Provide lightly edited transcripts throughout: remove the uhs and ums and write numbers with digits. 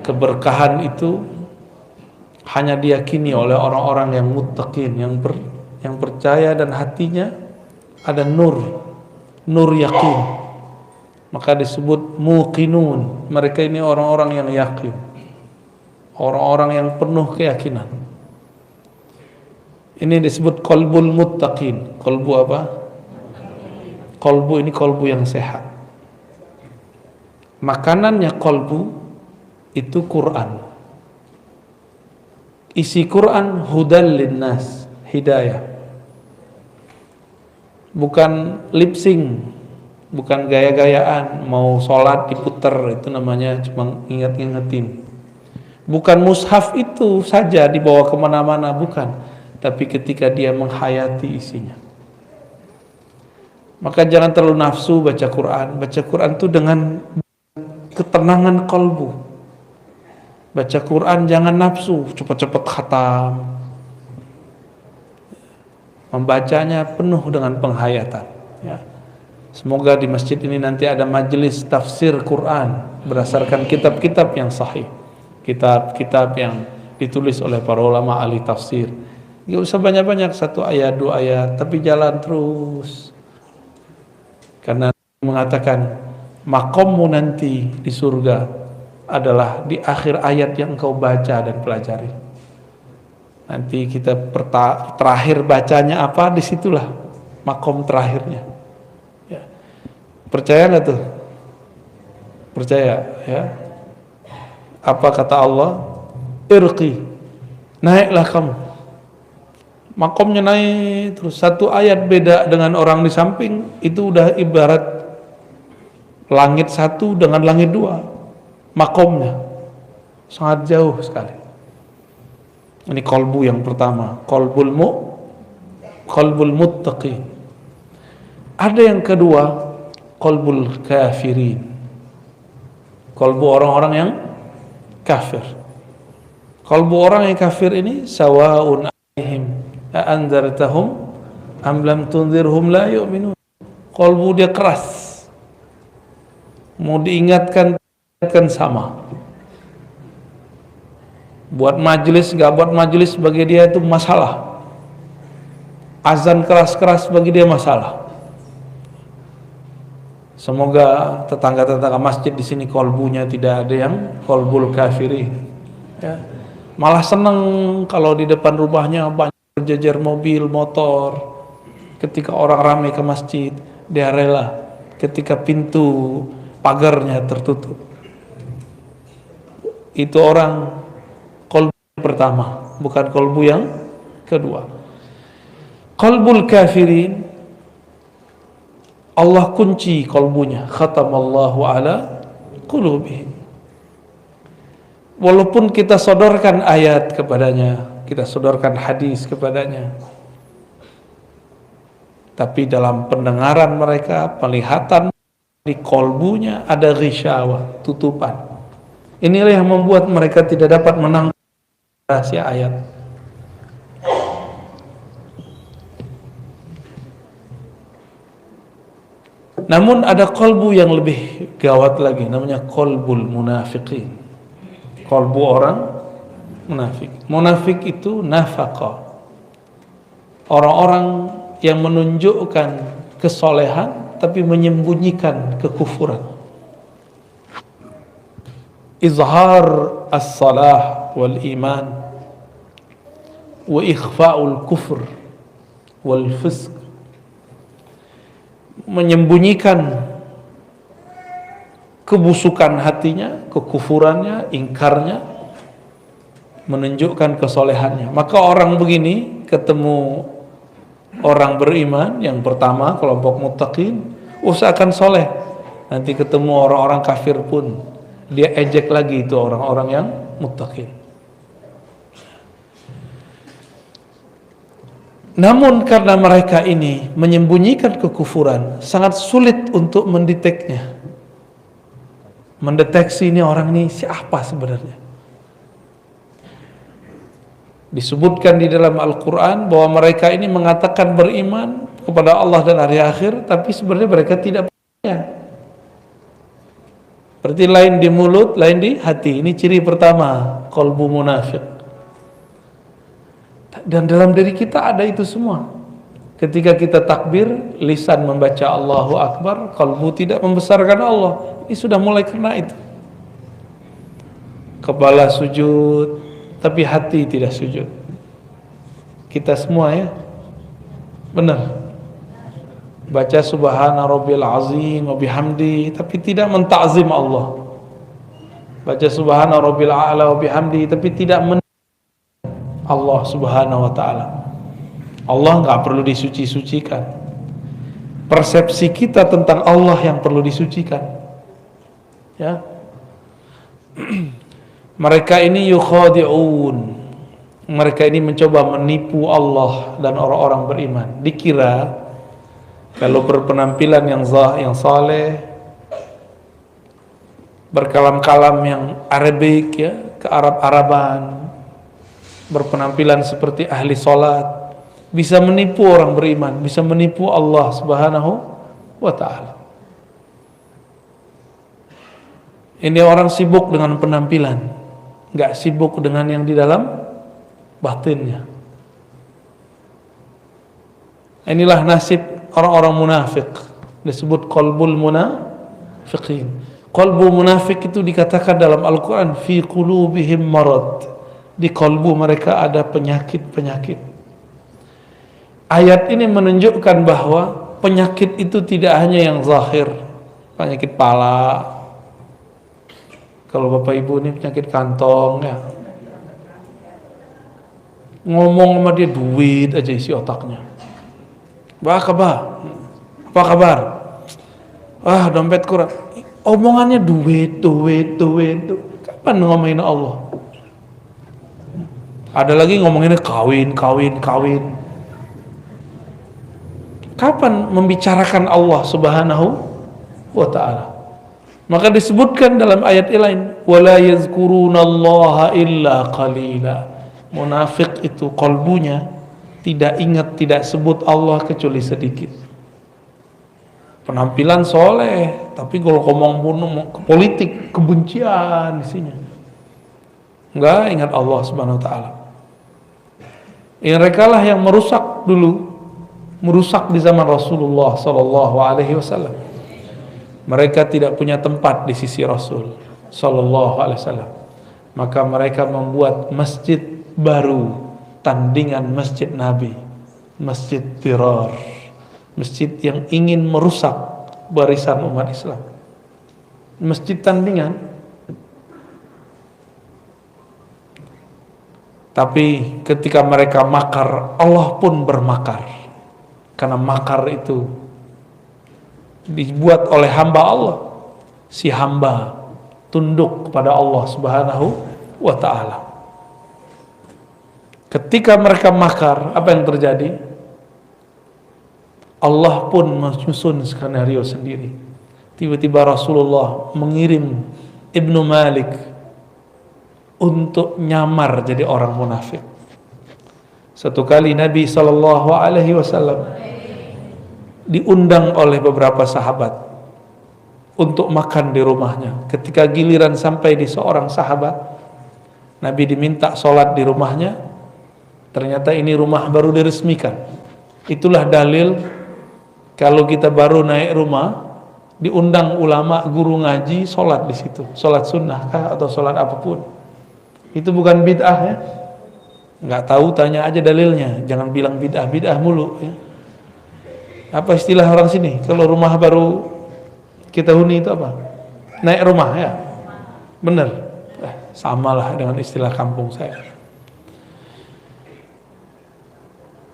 Keberkahan itu hanya diyakini oleh orang-orang yang muttaqin, yang percaya dan hatinya ada nur yakin. Maka disebut muqinun. Mereka ini orang-orang yang yakin, orang-orang yang penuh keyakinan. Ini disebut qalbul muttaqin. Qalbu apa? Qalbu ini qalbu yang sehat. Makanannya qalbu itu Quran. Isi Quran hudal linnas, hidayah. Bukan lip sync, bukan gaya-gayaan, mau sholat diputer, itu namanya cuma ingat-ingetin. Bukan mushaf itu saja dibawa kemana-mana, bukan. Tapi ketika dia menghayati isinya. Maka jangan terlalu nafsu baca Quran. Baca Quran itu dengan ketenangan kalbu. Baca Quran jangan nafsu, cepat-cepat khatam. Membacanya penuh dengan penghayatan. Ya. Semoga di masjid ini nanti ada majelis tafsir Quran berdasarkan kitab-kitab yang sahih, kitab-kitab yang ditulis oleh para ulama ahli tafsir. Gak usah banyak-banyak, 1 ayat 2 ayat, tapi jalan terus. Karena mengatakan makommu nanti di surga adalah di akhir ayat yang engkau baca dan pelajari. Nanti kita terakhir bacanya apa, disitulah makom terakhirnya. Ya. Percaya nggak tuh? Percaya ya? Apa kata Allah? Irqi, naiklah kamu. Makomnya naik terus. 1 ayat beda dengan orang di samping, itu udah ibarat langit 1 dengan langit 2. Makomnya sangat jauh sekali. Ini qalbu yang pertama, qalbul muttaqin. Ada yang kedua, qalbul kafirin. Qalbu orang-orang yang kafir. Qalbu orang yang kafir ini sawaun alaihim a anzartahum am lam tunzirhum la yu'minun. Qalbu dia keras. Mau diingatkan kan sama. Buat majelis gak buat majelis bagi dia itu masalah. Azan keras-keras bagi dia masalah. Semoga tetangga-tetangga masjid di sini kolbunya tidak ada yang kolbul kafiri. Ya. Malah senang kalau di depan rumahnya banyak berjejer mobil, motor. Ketika orang ramai ke masjid, dia rela. Ketika pintu pagarnya tertutup. Itu orang kolbu pertama, bukan kolbu yang kedua. Kolbul kafirin, Allah kunci kolbunya, khatamallahu ala qulubihim. Walaupun kita sodorkan ayat kepadanya, kita sodorkan hadis kepadanya, tapi dalam pendengaran mereka, penglihatan di kolbunya ada ghisyawah, tutupan. Inilah yang membuat mereka tidak dapat menangkap rahasia ayat. Namun ada kolbu yang lebih gawat lagi, namanya kolbul munafiqin. Kolbu orang munafik. Munafik itu nafaqah. Orang-orang yang menunjukkan kesolehan tapi menyembunyikan kekufuran. Izhar as-salah wal iman wa ikhfa'ul kufr wal fisq. Menyembunyikan kebusukan hatinya, kekufurannya, ingkarnya, menunjukkan kesolehannya. Maka orang begini ketemu orang beriman, yang pertama kelompok muttaqin, usahakan soleh. Nanti ketemu orang-orang kafir pun dia ejek lagi itu orang-orang yang muttaqin. Namun karena mereka ini menyembunyikan kekufuran, sangat sulit untuk mendeteksi ini orang ini siapa sebenarnya. Disebutkan di dalam Al-Quran bahwa mereka ini mengatakan beriman kepada Allah dan hari akhir, tapi sebenarnya mereka tidak percaya. Berarti lain di mulut, lain di hati. Ini ciri pertama qalbu munafik. Dan dalam diri kita ada itu semua. Ketika kita takbir, lisan membaca Allahu Akbar, qalbu tidak membesarkan Allah. Ini sudah mulai kena itu. Kepala sujud, tapi hati tidak sujud. Kita semua ya, benar. Baca subhana rabbil azim wa bihamdi, tapi tidak mentakzim Allah. Baca subhana rabbil a'la wa bihamdi, tapi tidak Allah subhanahu wa ta'ala. Allah nggak perlu disuci-sucikan. Persepsi kita tentang Allah yang perlu disucikan. Ya. Mereka ini yukhadi'un. Mereka ini mencoba menipu Allah dan orang-orang beriman. Dikira kalau berpenampilan yang saleh, berkalam-kalam yang Arabik ya, ke Arab-Araban, berpenampilan seperti ahli salat, bisa menipu orang beriman, bisa menipu Allah Subhanahu wa ta'ala. Ini orang sibuk dengan penampilan, enggak sibuk dengan yang di dalam batinnya. Inilah nasib orang-orang munafik, disebut qalbul munafiqin. Qalbu munafik itu dikatakan dalam Al-Quran, fi qulubihim marad. Di kalbu mereka ada penyakit-penyakit. Ayat ini menunjukkan bahwa penyakit itu tidak hanya yang zahir, penyakit pala. Kalau bapak ibu ini penyakit kantong ya, ngomong sama dia duit aja isi otaknya. Apa kabar? Ah, dompet kurang. Omongannya duit. Kapan ngomongin Allah? Ada lagi ngomonginnya kawin. Kapan membicarakan Allah Subhanahu wa ta'ala? Maka disebutkan dalam ayat lain, wala yazkurunallaha illa qalila. Munafik itu kalbunya tidak ingat, tidak sebut Allah kecuali sedikit. Penampilan soleh, tapi kalau ngomong bunuh politik, kebencian isinya. Enggak ingat Allah Subhanahu wa ta'ala. Mereka lah yang merusak di zaman Rasulullah sallallahu alaihi wasallam. Mereka tidak punya tempat di sisi Rasul sallallahu alaihi wasallam. Maka mereka membuat masjid baru, tandingan masjid Nabi, masjid Dirar, masjid yang ingin merusak barisan umat Islam. Masjid tandingan. Tapi ketika mereka makar, Allah pun bermakar. Karena makar itu dibuat oleh hamba Allah. Si hamba tunduk kepada Allah Subhanahu wa ta'ala. Ketika mereka makar, apa yang terjadi? Allah pun menyusun skenario sendiri. Tiba-tiba Rasulullah mengirim Ibnu Malik untuk nyamar jadi orang munafik. Satu kali Nabi SAW diundang oleh beberapa sahabat untuk makan di rumahnya. Ketika giliran sampai di seorang sahabat, Nabi diminta sholat di rumahnya. Ternyata ini rumah baru diresmikan. Itulah dalil kalau kita baru naik rumah, diundang ulama, guru ngaji, sholat di situ. Sholat sunnah kah atau sholat apapun. Itu bukan bid'ah ya. Nggak tahu, tanya aja dalilnya. Jangan bilang bid'ah mulu ya. Apa istilah orang sini? Kalau rumah baru kita huni itu apa? Naik rumah ya. Bener. Samalah dengan istilah kampung saya.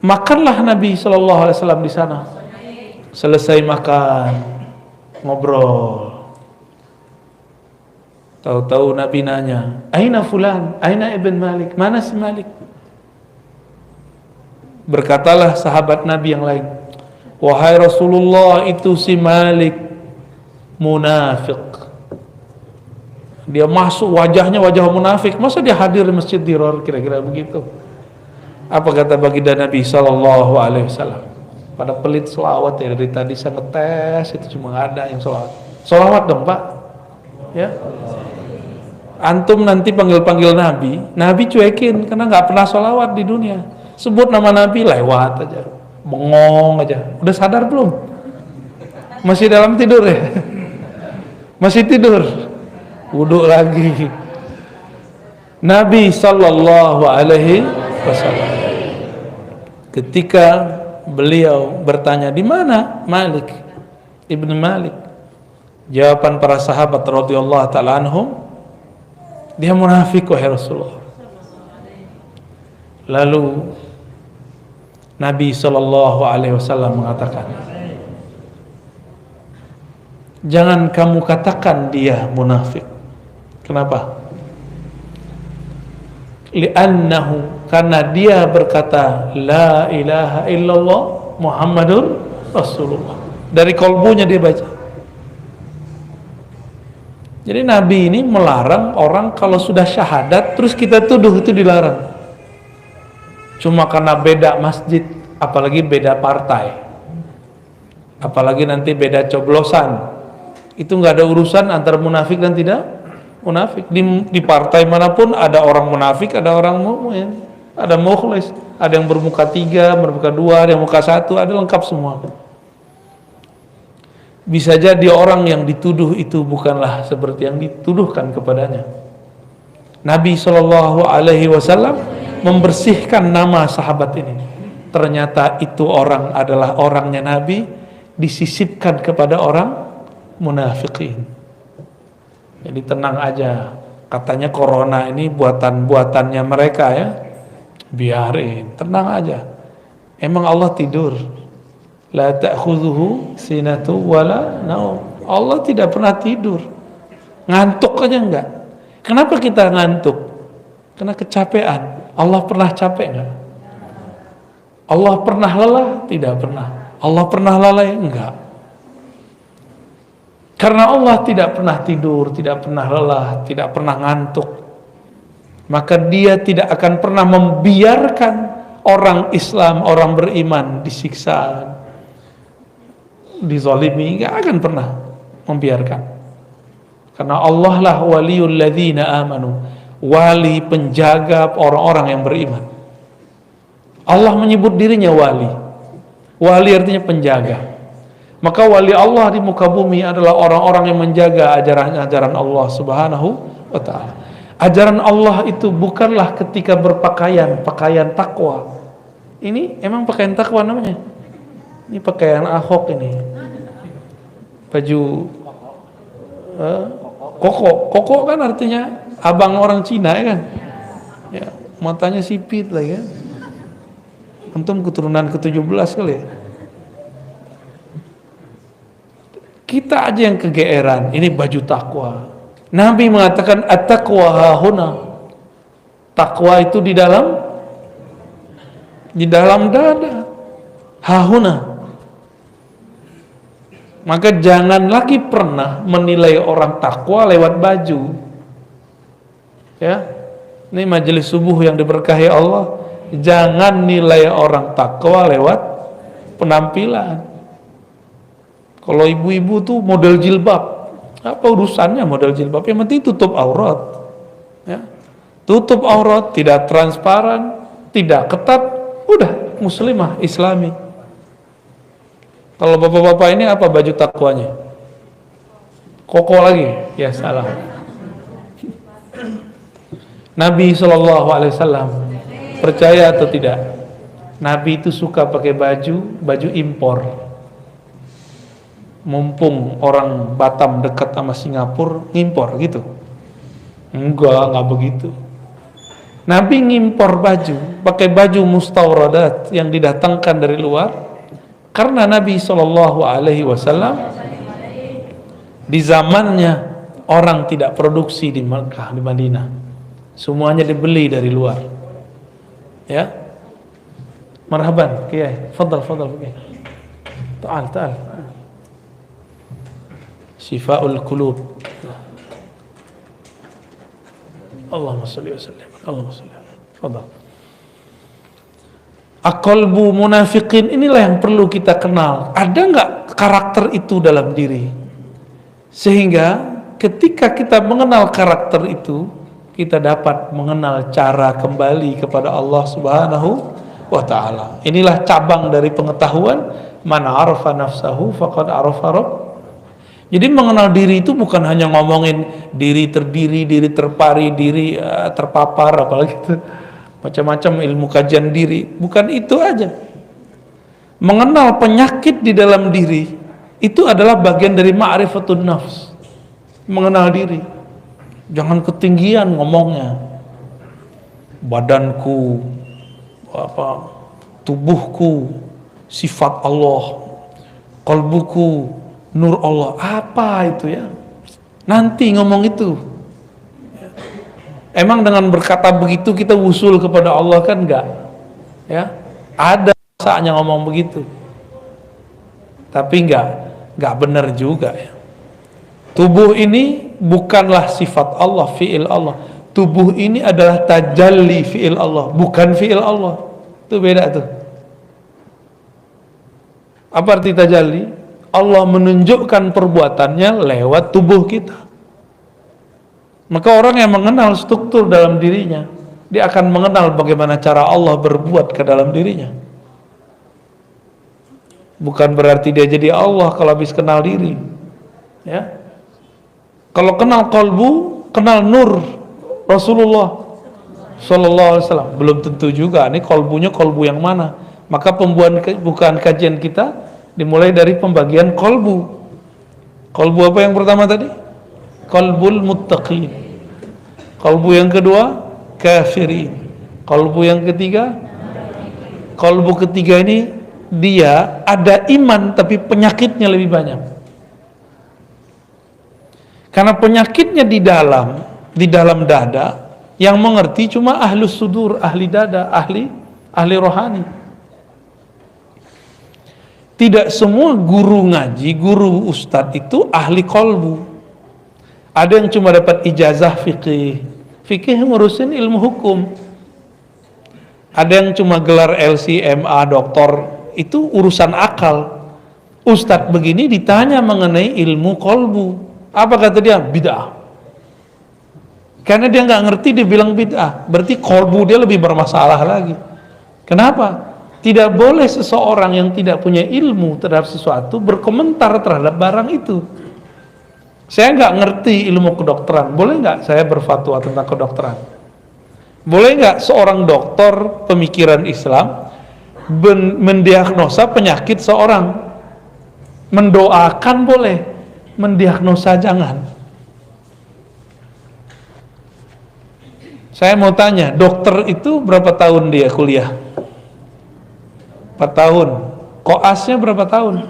Makanlah Nabi SAW di sana. Selesai makan, ngobrol. Tahu-tahu Nabi nanya, aina fulan, aina ibn Malik, mana si Malik? Berkatalah sahabat Nabi yang lain, wahai Rasulullah, itu si Malik munafik. Dia masuk, wajahnya wajah munafik. Masa dia hadir di Masjid Dirar? Kira-kira begitu. Apa kata baginda Nabi SAW? Pada pelit selawat ya, dari tadi saya ngetes, itu cuma ada yang selawat. Selawat dong Pak. Ya. Antum nanti panggil-panggil Nabi, Nabi cuekin karena nggak pernah sholawat di dunia. Sebut nama Nabi lewat aja, bengong aja. Udah sadar belum? Masih dalam tidur ya? Masih tidur? Wudhu lagi. Nabi Sallallahu Alaihi Wasallam ketika beliau bertanya di mana Malik ibnu Malik, jawaban para sahabat radhiyallahu taala anhum, dia munafik wahai Rasulullah. Lalu Nabi Sallallahu Alaihi Wasallam mengatakan, jangan kamu katakan dia munafik. Kenapa? Li'annahu, karena dia berkata la ilaha illallah Muhammadur Rasulullah. Dari kolbunya dia baca. Jadi Nabi ini melarang orang kalau sudah syahadat terus kita tuduh, itu dilarang. Cuma karena beda masjid, apalagi beda partai, apalagi nanti beda coblosan, itu nggak ada urusan antara munafik dan tidak munafik. Di partai manapun ada orang munafik, ada orang mukmin, ada mukhlis, ada yang bermuka 3, bermuka 2, ada yang muka 1, ada lengkap semua. Bisa jadi orang yang dituduh itu bukanlah seperti yang dituduhkan kepadanya. Nabi Shallallahu Alaihi Wasallam membersihkan nama sahabat ini. Ternyata itu orang adalah orangnya Nabi, disisipkan kepada orang munafikin. Jadi tenang aja, katanya corona ini buatan-buatannya mereka ya, biarin, tenang aja. Emang Allah tidur? La ta'khudhuhu sinatu wala naum. Allah tidak pernah tidur. Ngantuk aja enggak. Kenapa kita ngantuk? Karena kecapean. Allah pernah capek enggak? Allah pernah lelah? Tidak pernah. Allah pernah lalai? Enggak. Karena Allah tidak pernah tidur, tidak pernah lelah, tidak pernah ngantuk, maka dia tidak akan pernah membiarkan orang Islam, orang beriman disiksa, dizalimi, gak akan pernah membiarkan. Karena Allah lah waliyul ladzina amanu, wali penjaga orang-orang yang beriman. Allah menyebut dirinya wali. Wali artinya penjaga. Maka wali Allah di muka bumi adalah orang-orang yang menjaga ajaran-ajaran Allah Subhanahu wa ta'ala. Ajaran Allah itu bukanlah ketika berpakaian, pakaian takwa. Ini emang pakaian takwa namanya? Ini pakaian Ahok ini. Baju koko kan artinya abang orang Cina ya kan? Ya, matanya sipit lah ya. Antum keturunan ke-17 kali ya. Kita aja yang kegeeran, ini baju takwa. Nabi mengatakan at-taqwa hahuna. Takwa itu di dalam dada. Hahuna. Maka jangan lagi pernah menilai orang takwa lewat baju. Ya. Ini majelis subuh yang diberkahi Allah. Jangan nilai orang takwa lewat penampilan. Kalau ibu-ibu tuh model jilbab, apa urusannya model jilbab? Yang penting tutup aurat, ya. Tutup aurat, tidak transparan, tidak ketat, udah muslimah, islami. Kalau bapak-bapak ini apa baju takwanya? Koko lagi, ya salah. Nabi SAW percaya atau tidak? Nabi itu suka pakai baju impor. Mumpung orang Batam dekat sama Singapura, ngimpor gitu. Enggak begitu. Nabi ngimpor baju, pakai baju mustawradat yang didatangkan dari luar, karena Nabi SAW di zamannya orang tidak produksi di Mekah, di Madinah, semuanya dibeli dari luar. Ya, marhaban, Kiai, fadal, Kiai. Ta'al. Syifaul qulub. Allahumma shalli wa sallim. Allahumma shalli. Fadhal. Aqalbu munafiqin, inilah yang perlu kita kenal. Ada enggak karakter itu dalam diri? Sehingga ketika kita mengenal karakter itu, kita dapat mengenal cara kembali kepada Allah Subhanahu wa ta'ala. Inilah cabang dari pengetahuan, man arafa nafsahu faqad arafa rabb. Jadi mengenal diri itu bukan hanya ngomongin diri terdiri, diri terpari, diri terpapar, apalagi itu macam-macam ilmu kajian diri. Bukan itu aja. Mengenal penyakit di dalam diri itu adalah bagian dari ma'rifatun nafs. Mengenal diri. Jangan ketinggian ngomongnya. Badanku, tubuhku, sifat Allah, kalbuku, nur Allah. Apa itu ya? Nanti ngomong itu. Emang dengan berkata begitu kita wusul kepada Allah kan enggak? Ya, ada saatnya ngomong begitu. Tapi enggak benar juga ya. Tubuh ini bukanlah sifat Allah, fi'il Allah. Tubuh ini adalah tajalli fi'il Allah, bukan fi'il Allah. Itu beda tuh. Apa arti tajalli? Allah menunjukkan perbuatannya lewat tubuh kita. Maka orang yang mengenal struktur dalam dirinya, dia akan mengenal bagaimana cara Allah berbuat ke dalam dirinya. Bukan berarti dia jadi Allah kalau habis kenal diri. Ya. Kalau kenal kalbu, kenal nur Rasulullah Sallallahu Alaihi Wasallam, belum tentu juga. Ini kalbunya kalbu yang mana? Maka pembukaan kajian kita dimulai dari pembagian kalbu. Kalbu apa yang pertama tadi? Kalbul muttaqin. Kalbu yang kedua kafirin. Kalbu yang ketiga, kalbu ketiga ini dia ada iman tapi penyakitnya lebih banyak. Karena penyakitnya di dalam dada, yang mengerti cuma ahlus sudur, ahli dada, ahli rohani. Tidak semua guru ngaji, guru ustadz itu ahli kolbu. Ada yang cuma dapat ijazah fikih. Fikih ngurusin ilmu hukum. Ada yang cuma gelar LC, MA, doktor, itu urusan akal. Ustadz begini ditanya mengenai ilmu kolbu. Apa kata dia? Bid'ah. Karena dia nggak ngerti, dia bilang bid'ah. Berarti kolbu dia lebih bermasalah lagi. Kenapa? Tidak boleh seseorang yang tidak punya ilmu terhadap sesuatu berkomentar terhadap barang itu. Saya nggak ngerti ilmu kedokteran, boleh nggak saya berfatwa tentang kedokteran? Boleh nggak seorang dokter pemikiran Islam mendiagnosa penyakit seorang? Mendoakan boleh, mendiagnosa jangan. Saya mau tanya, dokter itu berapa tahun dia kuliah? 4 tahun. Koasnya berapa tahun?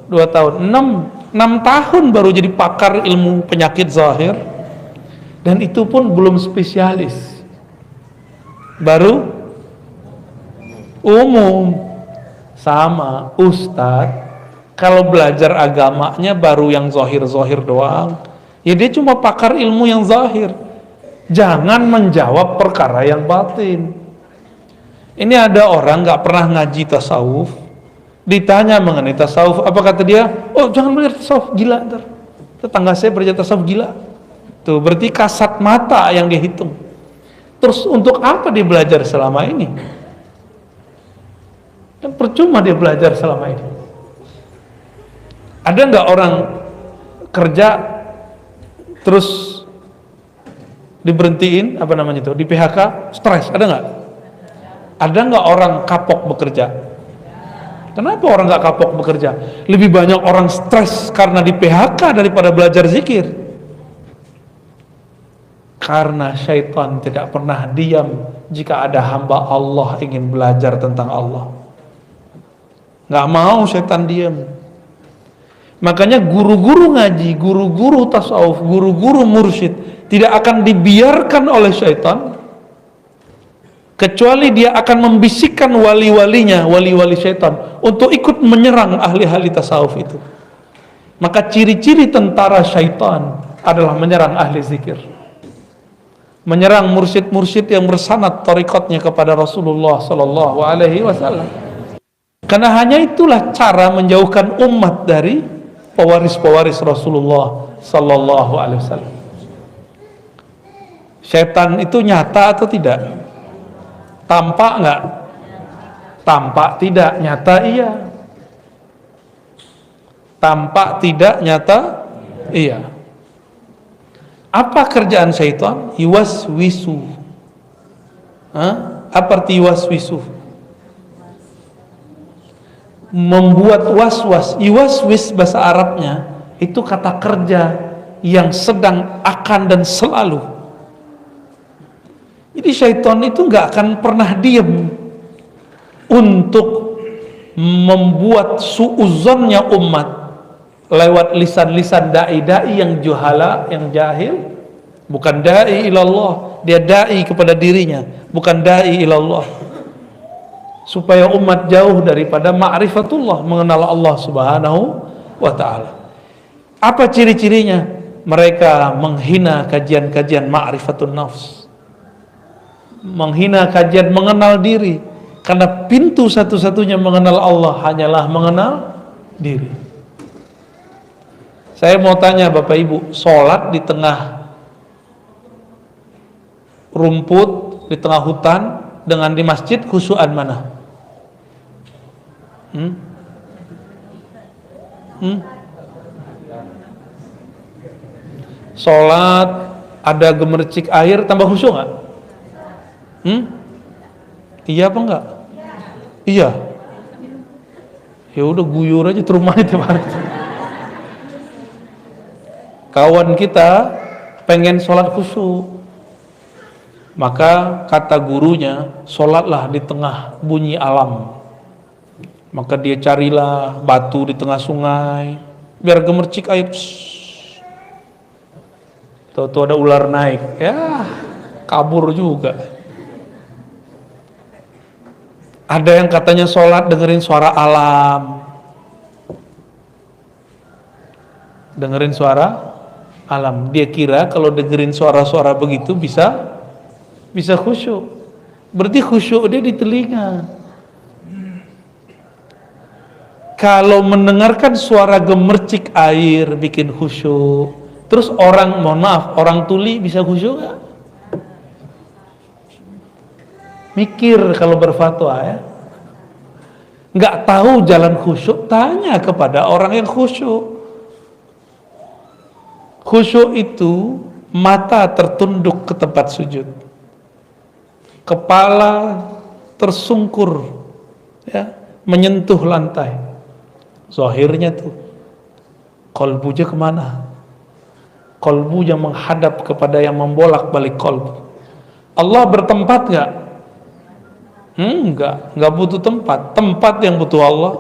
2 tahun. 6 tahun baru jadi pakar ilmu penyakit zahir. Dan itu pun belum spesialis. Baru umum. Sama ustadz, kalau belajar agamanya baru yang zahir-zahir doang. Ya dia cuma pakar ilmu yang zahir. Jangan menjawab perkara yang batin. Ini ada orang gak pernah ngaji tasawuf, ditanya mengenai tasawuf, apa kata dia? Oh jangan belajar tasawuf, gila ntar. Tetangga saya belajar tasawuf, gila. Tuh berarti kasat mata yang dia hitung. Terus untuk apa dia belajar selama ini? Kan percuma dia belajar selama ini. Ada nggak orang kerja terus diberhentiin, apa namanya itu, di PHK, stres? Ada nggak? Ada nggak orang kapok bekerja? Kenapa orang nggak kapok bekerja? Lebih banyak orang stres karena di PHK daripada belajar zikir. Karena syaitan tidak pernah diam jika ada hamba Allah ingin belajar tentang Allah. Nggak mau syaitan diam. Makanya guru-guru ngaji, guru-guru tasawuf, guru-guru mursyid tidak akan dibiarkan oleh syaitan, kecuali dia akan membisikkan wali-walinya, wali-wali syaitan, untuk ikut menyerang ahli-ahli tasawuf itu. Maka ciri-ciri tentara syaitan adalah menyerang ahli zikir, menyerang mursyid-mursyid yang bersanad tarikatnya kepada Rasulullah Sallallahu Alaihi Wasallam. Karena hanya itulah cara menjauhkan umat dari pewaris-pewaris Rasulullah sallallahu alaihi wasallam. Setan itu nyata atau tidak? Tampak nggak? Tampak tidak, nyata iya. Tampak tidak, nyata iya. Apa kerjaan syaitan? Yuwaswisu. Apa arti yuwaswisu? Membuat was-was. Yuwaswis bahasa Arabnya itu kata kerja yang sedang, akan, dan selalu. Jadi syaitan itu nggak akan pernah diem untuk membuat suuzonnya umat lewat lisan-lisan dai-dai yang juhala, yang jahil. Bukan dai ilallah, dia dai kepada dirinya, bukan dai ilallah, supaya umat jauh daripada ma'rifatullah, mengenal Allah subhanahu wa ta'ala. Apa ciri-cirinya? Mereka menghina kajian-kajian ma'rifatun nafs, menghina kajian mengenal diri, karena pintu satu-satunya mengenal Allah hanyalah mengenal diri. Saya mau tanya Bapak Ibu, sholat di tengah rumput, di tengah hutan, dengan di masjid, khusyuan mana? Sholat ada gemercik air, tambah khusyuk nggak? Iya apa enggak? Iya. Ya udah guyur aja ke rumahnya tiap hari. Kawan kita pengen sholat khusyuk, maka kata gurunya, sholatlah di tengah bunyi alam. Maka dia carilah batu di tengah sungai, biar gemercik air. Tahu-tahu ada ular naik, ya kabur juga. Ada yang katanya sholat dengerin suara alam, dengerin suara alam. Dia kira kalau dengerin suara-suara begitu bisa khusyuk. Berarti khusyuk dia di telinga. Kalau mendengarkan suara gemercik air bikin khusyuk, terus orang, mohon maaf, orang tuli bisa khusyuk gak? Mikir kalau berfatwa ya. Nggak tahu jalan khusyuk, tanya kepada orang yang khusyuk. Khusyuk itu mata tertunduk ke tempat sujud, kepala tersungkur, ya, menyentuh lantai. Zahirnya tuh, kolbunya kemana? Kolbunya menghadap kepada yang membolak-balik kolbu. Allah bertempat nggak? Nggak butuh tempat. Tempat yang butuh Allah.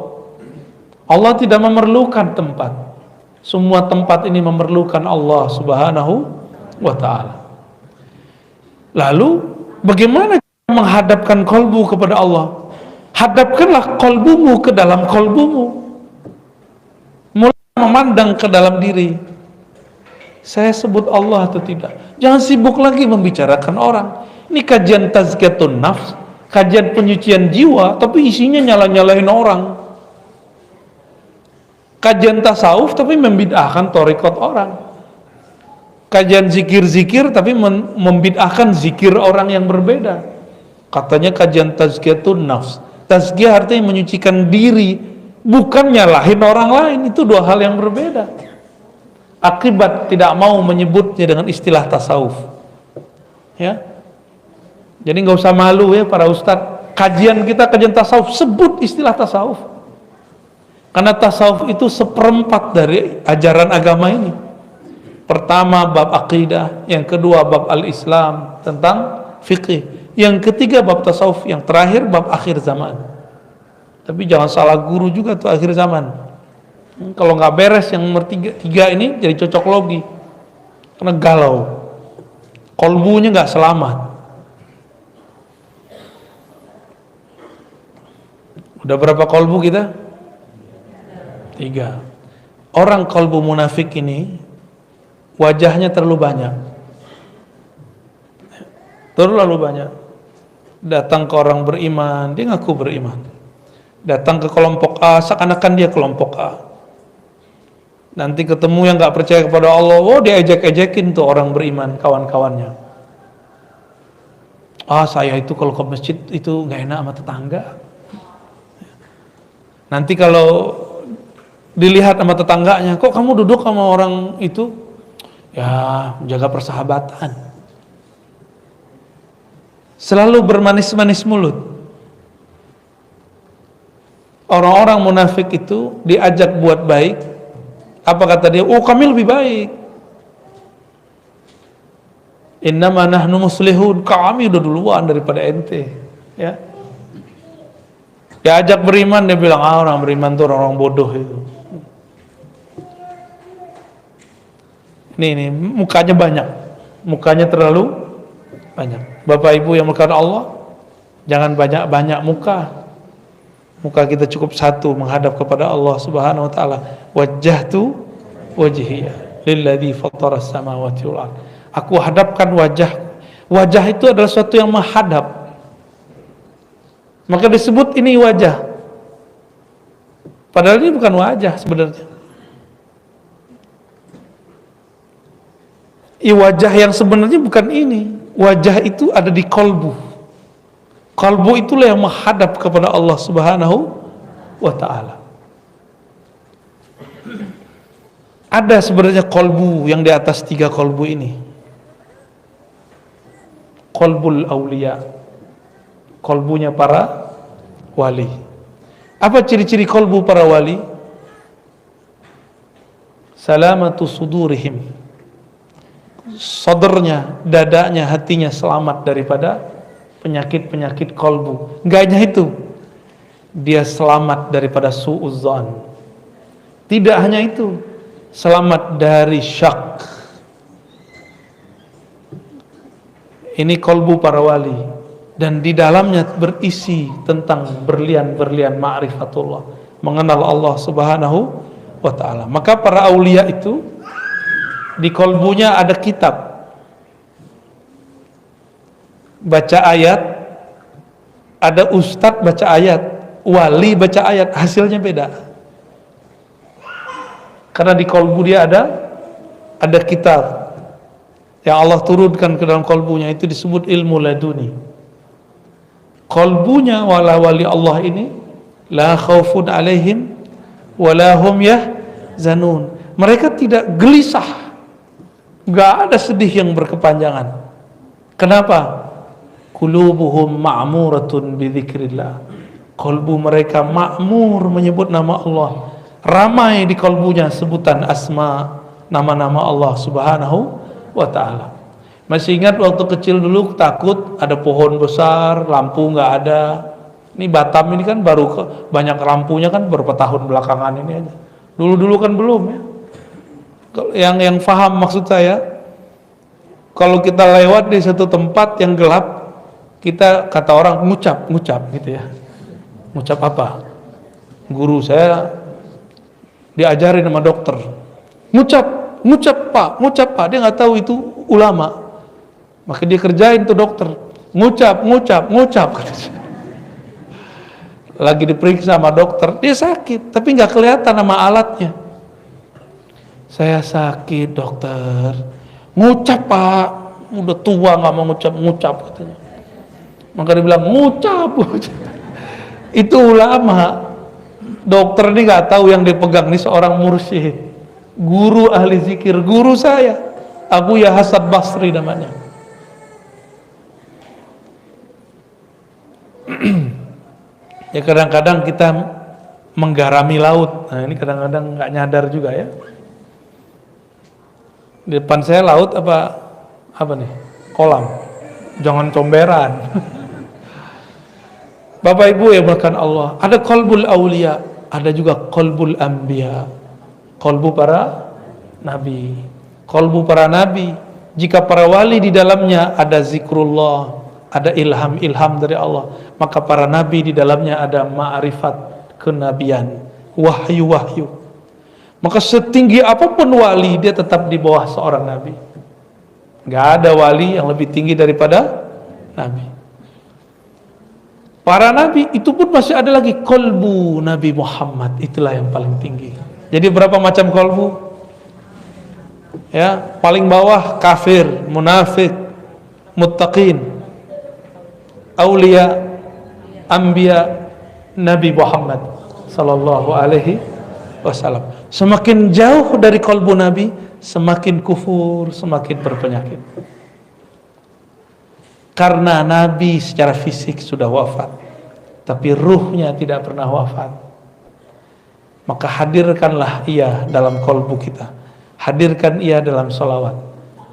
Allah tidak memerlukan tempat. Semua tempat ini memerlukan Allah subhanahu wa ta'ala. Lalu bagaimana menghadapkan kolbu kepada Allah? Hadapkanlah kolbumu ke dalam kolbumu. Mulai memandang ke dalam diri. Saya sebut Allah atau tidak? Jangan sibuk lagi membicarakan orang. Ini kajian tazkiyatun nafs, kajian penyucian jiwa, tapi isinya nyala-nyalain orang. Kajian tasawuf tapi membid'ahkan thariqat orang. Kajian zikir-zikir tapi membid'ahkan zikir orang yang berbeda. Katanya kajian tazkiyatun nafs. Tazkiyah artinya menyucikan diri, bukan nyalahin orang lain. Itu dua hal yang berbeda. Akibat tidak mau menyebutnya dengan istilah tasawuf. Ya. Jadi nggak usah malu ya para ustadz. Kajian kita kajian tasawuf, sebut istilah tasawuf. Karena tasawuf itu seperempat dari ajaran agama ini. Pertama bab akidah, yang kedua bab al-Islam tentang fikih, yang ketiga bab tasawuf, yang terakhir bab akhir zaman. Tapi jangan salah guru juga tuh akhir zaman. Kalau nggak beres yang nomor tiga ini jadi cocok logi, karena galau, kolbunya nggak selamat. Udah berapa kolbu kita? 3. Orang kolbu munafik ini wajahnya terlalu banyak, terlalu banyak. Datang ke orang beriman, dia ngaku beriman. Datang ke kelompok A, seakan-akan dia kelompok A. Nanti ketemu yang nggak percaya kepada Allah, oh dia ejek-ejekin tuh orang beriman, kawan-kawannya. Ah, saya itu kalau ke masjid itu nggak enak sama tetangga. Nanti kalau dilihat sama tetangganya, kok kamu duduk sama orang itu? Ya, jaga persahabatan. Selalu bermanis-manis mulut. Orang-orang munafik itu diajak buat baik, apa kata dia? Oh, kami lebih baik. Innama nahnu muslihun, kami udah duluan daripada ente. Ya. Diajak beriman, dia bilang, ah orang beriman tuh orang-orang bodoh itu. Ini mukanya banyak, mukanya terlalu banyak. Bapak Ibu yang melakukan Allah, jangan banyak-banyak muka. Muka kita cukup satu menghadap kepada Allah Subhanahu wa taala. Wajjahtu wajhiya lilladzi fattaras samawati wal ardh. Aku hadapkan wajah. Wajah itu adalah sesuatu yang menghadap. Maka disebut ini wajah. Padahal ini bukan wajah sebenarnya. Wajah yang sebenarnya bukan ini. Wajah itu ada di kolbu. Kolbu itulah yang menghadap kepada Allah Subhanahu wa ta'ala. Ada sebenarnya kolbu yang di atas 3 kolbu ini. Kolbul aulia, kolbunya para wali. Apa ciri-ciri kolbu para wali? Salamatu sudurihim, sodornya, dadanya, hatinya selamat daripada penyakit-penyakit kolbu. Enggak hanya itu, dia selamat daripada su'udzon. Tidak hanya itu, selamat dari syak. Ini kolbu para wali, dan di dalamnya berisi tentang berlian-berlian ma'rifatullah, mengenal Allah Subhanahu wa ta'ala. Maka para aulia itu di kolbunya ada kitab, baca ayat, ada ustadz baca ayat, wali baca ayat, hasilnya beda. Karena di kolbu dia ada kitab yang Allah turunkan ke dalam kolbunya, itu disebut ilmu laduni. Kolbunya wali Allah ini la khaufun alaihim wala hum yahzanun. Mereka tidak gelisah, nggak ada sedih yang berkepanjangan. Kenapa? Qulubuhum ma'muratun bidzikrillah. Kolbu mereka makmur menyebut nama Allah. Ramai di kolbunya sebutan asma, nama-nama Allah Subhanahu wa ta'ala. Masih ingat waktu kecil dulu takut ada pohon besar, lampu nggak ada. Ini Batam ini kan baru banyak lampunya kan beberapa tahun belakangan ini aja. Dulu-dulu kan belum ya. Yang faham maksud saya, kalau kita lewat di satu tempat yang gelap, kita kata orang ngucap gitu ya. Ngucap apa? Guru saya diajarin sama dokter. Ngucap pak, dia nggak tahu itu ulama. Maka dia kerjain tuh dokter. Ngucap. Lagi diperiksa sama dokter, dia sakit, tapi nggak kelihatan sama alatnya. Saya sakit dokter. Ngucap pak, udah tua nggak mau ngucap katanya. Maka dia bilang ngucap. Itu ulama. Dokter ini nggak tahu yang dipegang ini seorang mursyid, guru ahli zikir, guru saya Abu Hasan Basri namanya. Ya kadang-kadang kita menggarami laut. Nah ini kadang-kadang nggak nyadar juga ya. Di depan saya laut apa nih? Kolam. Jangan comberan. Bapak Ibu yang melakukan Allah, ada qalbul aulia, ada juga qalbul anbiya, qalbu para nabi. Qalbu para nabi, jika para wali di dalamnya ada zikrullah, ada ilham dari Allah, maka para nabi di dalamnya ada ma'rifat kenabian, wahyu. Maka setinggi apapun wali, dia tetap di bawah seorang nabi. Gak ada wali yang lebih tinggi daripada nabi. Para nabi itu pun masih ada lagi kolbu Nabi Muhammad, itulah yang paling tinggi. Jadi berapa macam kolbu? Ya, paling bawah kafir, munafik, muttaqin, aulia, anbiya, Nabi Muhammad sallallahu alaihi wasallam. Semakin jauh dari kalbu Nabi, semakin kufur, semakin berpenyakit. Karena Nabi secara fisik sudah wafat, tapi ruhnya tidak pernah wafat. Maka hadirkanlah ia dalam kalbu kita, hadirkan ia dalam salawat.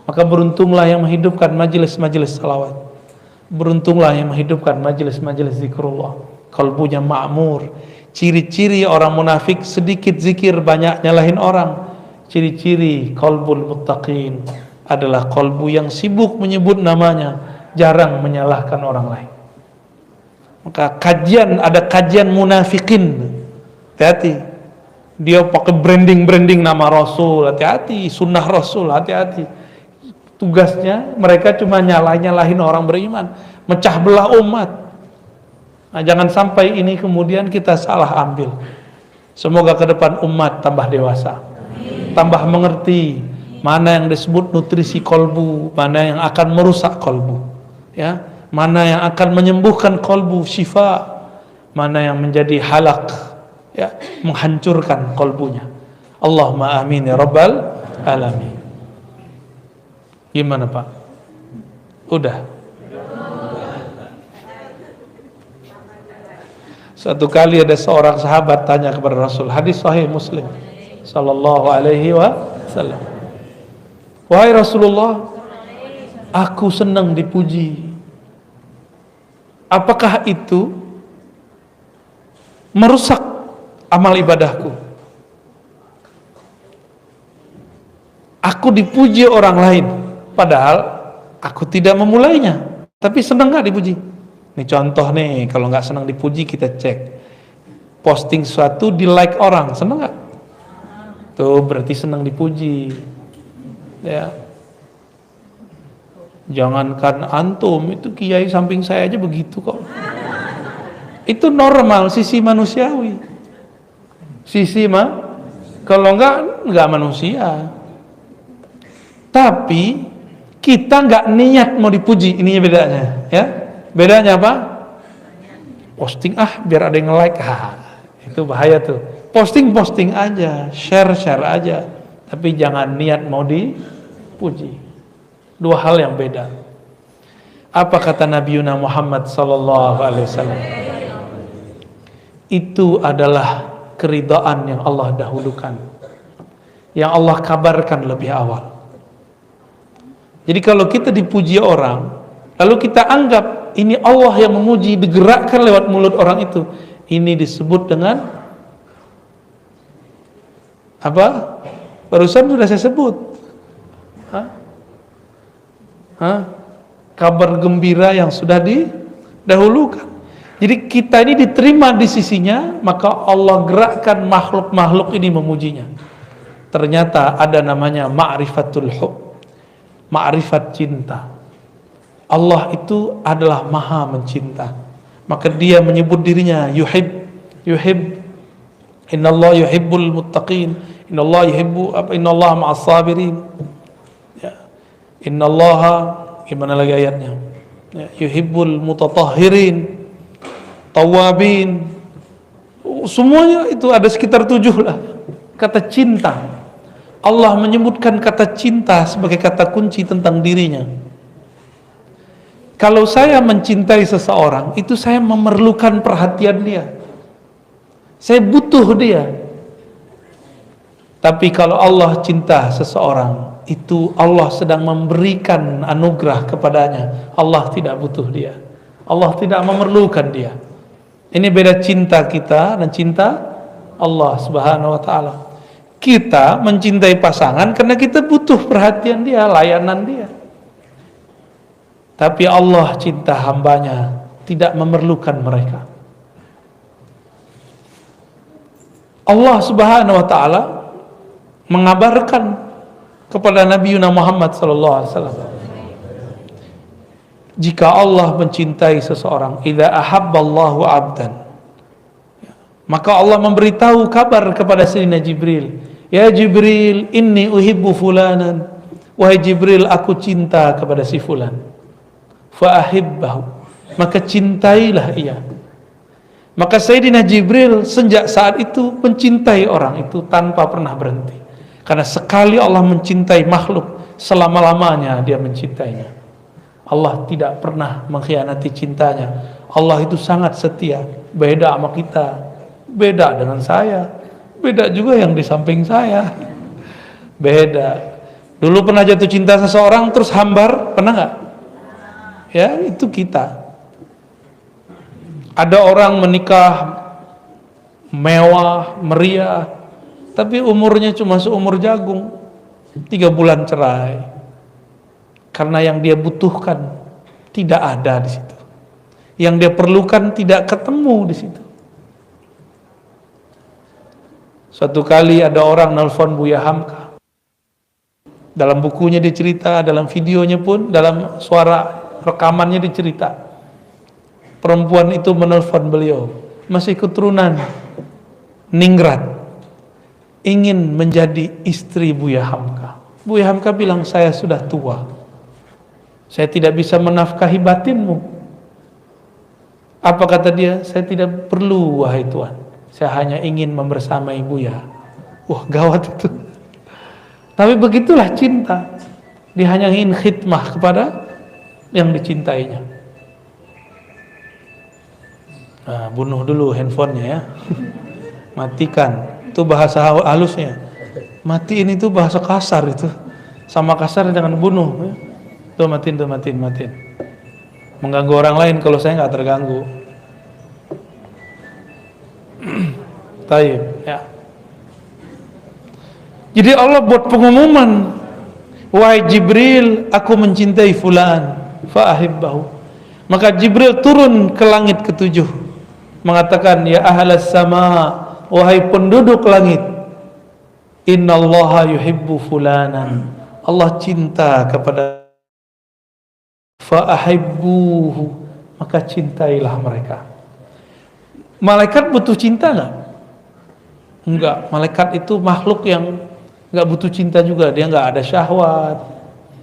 Maka beruntunglah yang menghidupkan majelis-majelis salawat, beruntunglah yang menghidupkan majelis-majelis zikrullah. Kalbunya ma'mur. Ciri-ciri orang munafik sedikit zikir, banyak nyalahin orang. Ciri-ciri kalbul muttaqin adalah kalbu yang sibuk menyebut namanya, jarang menyalahkan orang lain. Maka ada kajian munafikin, hati-hati. Dia pakai branding nama Rasul, hati-hati. Sunnah Rasul, hati-hati. Tugasnya mereka cuma nyalahin orang beriman, mecah belah umat. Nah, jangan sampai ini kemudian kita salah ambil. Semoga ke depan umat tambah dewasa, tambah mengerti mana yang disebut nutrisi kolbu, mana yang akan merusak kolbu, ya, mana yang akan menyembuhkan kolbu, syifa, mana yang menjadi halak, ya, menghancurkan kolbunya. Allahumma amin ya rabbal alamin. Gimana Pak? Udah. Suatu kali ada seorang sahabat tanya kepada Rasul, hadis sahih Muslim sallallahu alaihi wasallam, wahai Rasulullah, aku senang dipuji, apakah itu merusak amal ibadahku? Aku dipuji orang lain, padahal aku tidak memulainya, tapi senang gak dipuji? Ini contoh nih, kalau nggak senang dipuji kita cek. Posting sesuatu di like orang, senang nggak? Tuh berarti senang dipuji. Ya. Jangankan antum, itu kiai samping saya aja begitu kok. Itu normal, sisi manusiawi. Kalau nggak manusia. Tapi kita nggak niat mau dipuji, ininya bedanya, ya. Bedanya apa? Posting biar ada yang like, itu bahaya tuh. Posting aja, share aja, tapi jangan niat mau dipuji. Dua hal yang beda. Apa kata Nabi Muhammad sallallahu alaihi wasallam? Itu adalah keridhaan yang Allah dahulukan, yang Allah kabarkan lebih awal. Jadi kalau kita dipuji orang, lalu kita anggap ini Allah yang memuji, digerakkan lewat mulut orang itu, ini disebut dengan apa? Barusan sudah saya sebut, kabar gembira yang sudah didahulukan. Jadi kita ini diterima di sisinya, maka Allah gerakkan makhluk-makhluk ini memujinya. Ternyata ada namanya ma'rifatul hub, ma'rifat cinta. Allah itu adalah maha mencinta, maka dia menyebut dirinya yuhib. Innallaha yuhibbul muttaqin, innallaha ma'as sabirin, ya. Innallaha, gimana lagi ayatnya, ya, yuhibbul mutatahhirin, tawabin. Semuanya itu ada sekitar 7 lah kata cinta. Allah menyebutkan kata cinta sebagai kata kunci tentang dirinya. Kalau saya mencintai seseorang, itu saya memerlukan perhatian dia, saya butuh dia. Tapi kalau Allah cinta seseorang, itu Allah sedang memberikan anugerah kepadanya. Allah tidak butuh dia, Allah tidak memerlukan dia. Ini beda cinta kita dan cinta Allah subhanahu wa ta'ala. Kita mencintai pasangan karena kita butuh perhatian dia, layanan dia. Tapi Allah cinta hambanya, tidak memerlukan mereka. Allah subhanahu wa ta'ala mengabarkan kepada Nabi Muhammad sallallahu alaihi wasallam, jika Allah mencintai seseorang, idza ahabballahu abdan, maka Allah memberitahu kabar kepada Sayyidina Jibril, Ya Jibril, inni uhibbu fulanan. Wahai Jibril, aku cinta kepada si fulan. Fa ahibbahu. Maka cintailah ia. Maka Sayyidina Jibril sejak saat itu mencintai orang itu tanpa pernah berhenti. Karena sekali Allah mencintai makhluk, selama-lamanya dia mencintainya. Allah tidak pernah mengkhianati cintanya. Allah itu sangat setia. Beda sama kita, beda dengan saya, beda juga yang di samping saya. Beda. Dulu pernah jatuh cinta seseorang terus hambar, pernah nggak? Ya, itu kita. Ada orang menikah mewah, meriah, tapi umurnya cuma seumur jagung, 3 bulan cerai. Karena yang dia butuhkan tidak ada di situ. Yang dia perlukan tidak ketemu di situ. Suatu kali ada orang nelfon Buya Hamka. Dalam bukunya dicerita, dalam videonya pun, dalam suara rekamannya dicerita. Perempuan itu menelpon beliau, masih keturunan Ningrat, ingin menjadi istri Buya Hamka. Buya Hamka bilang, saya sudah tua, saya tidak bisa menafkahi batinmu. Apa kata dia? Saya tidak perlu, wahai Tuhan, saya hanya ingin membersamai Buya. Wah, gawat itu. Tapi begitulah cinta. Dia hanya ingin khidmah kepada yang dicintainya. Nah, bunuh dulu handphonenya ya. Matikan. Itu bahasa halusnya. Matiin itu bahasa kasar itu. Sama kasar dengan bunuh ya. Tuh matiin. Mengganggu orang lain kalau saya nggak terganggu. Taib ya. Jadi Allah buat pengumuman, wahai Jibril, aku mencintai fulan, fa ahibbahu. Maka Jibril turun ke langit ke-7 mengatakan, ya ahlas sama, wahai penduduk langit, innallaha yuhibbu fulanan. Allah cinta kepada, fa ahibbuhu, maka cintailah mereka. Malaikat butuh cinta enggak? Enggak, malaikat itu makhluk yang nggak butuh cinta juga. Dia nggak ada syahwat,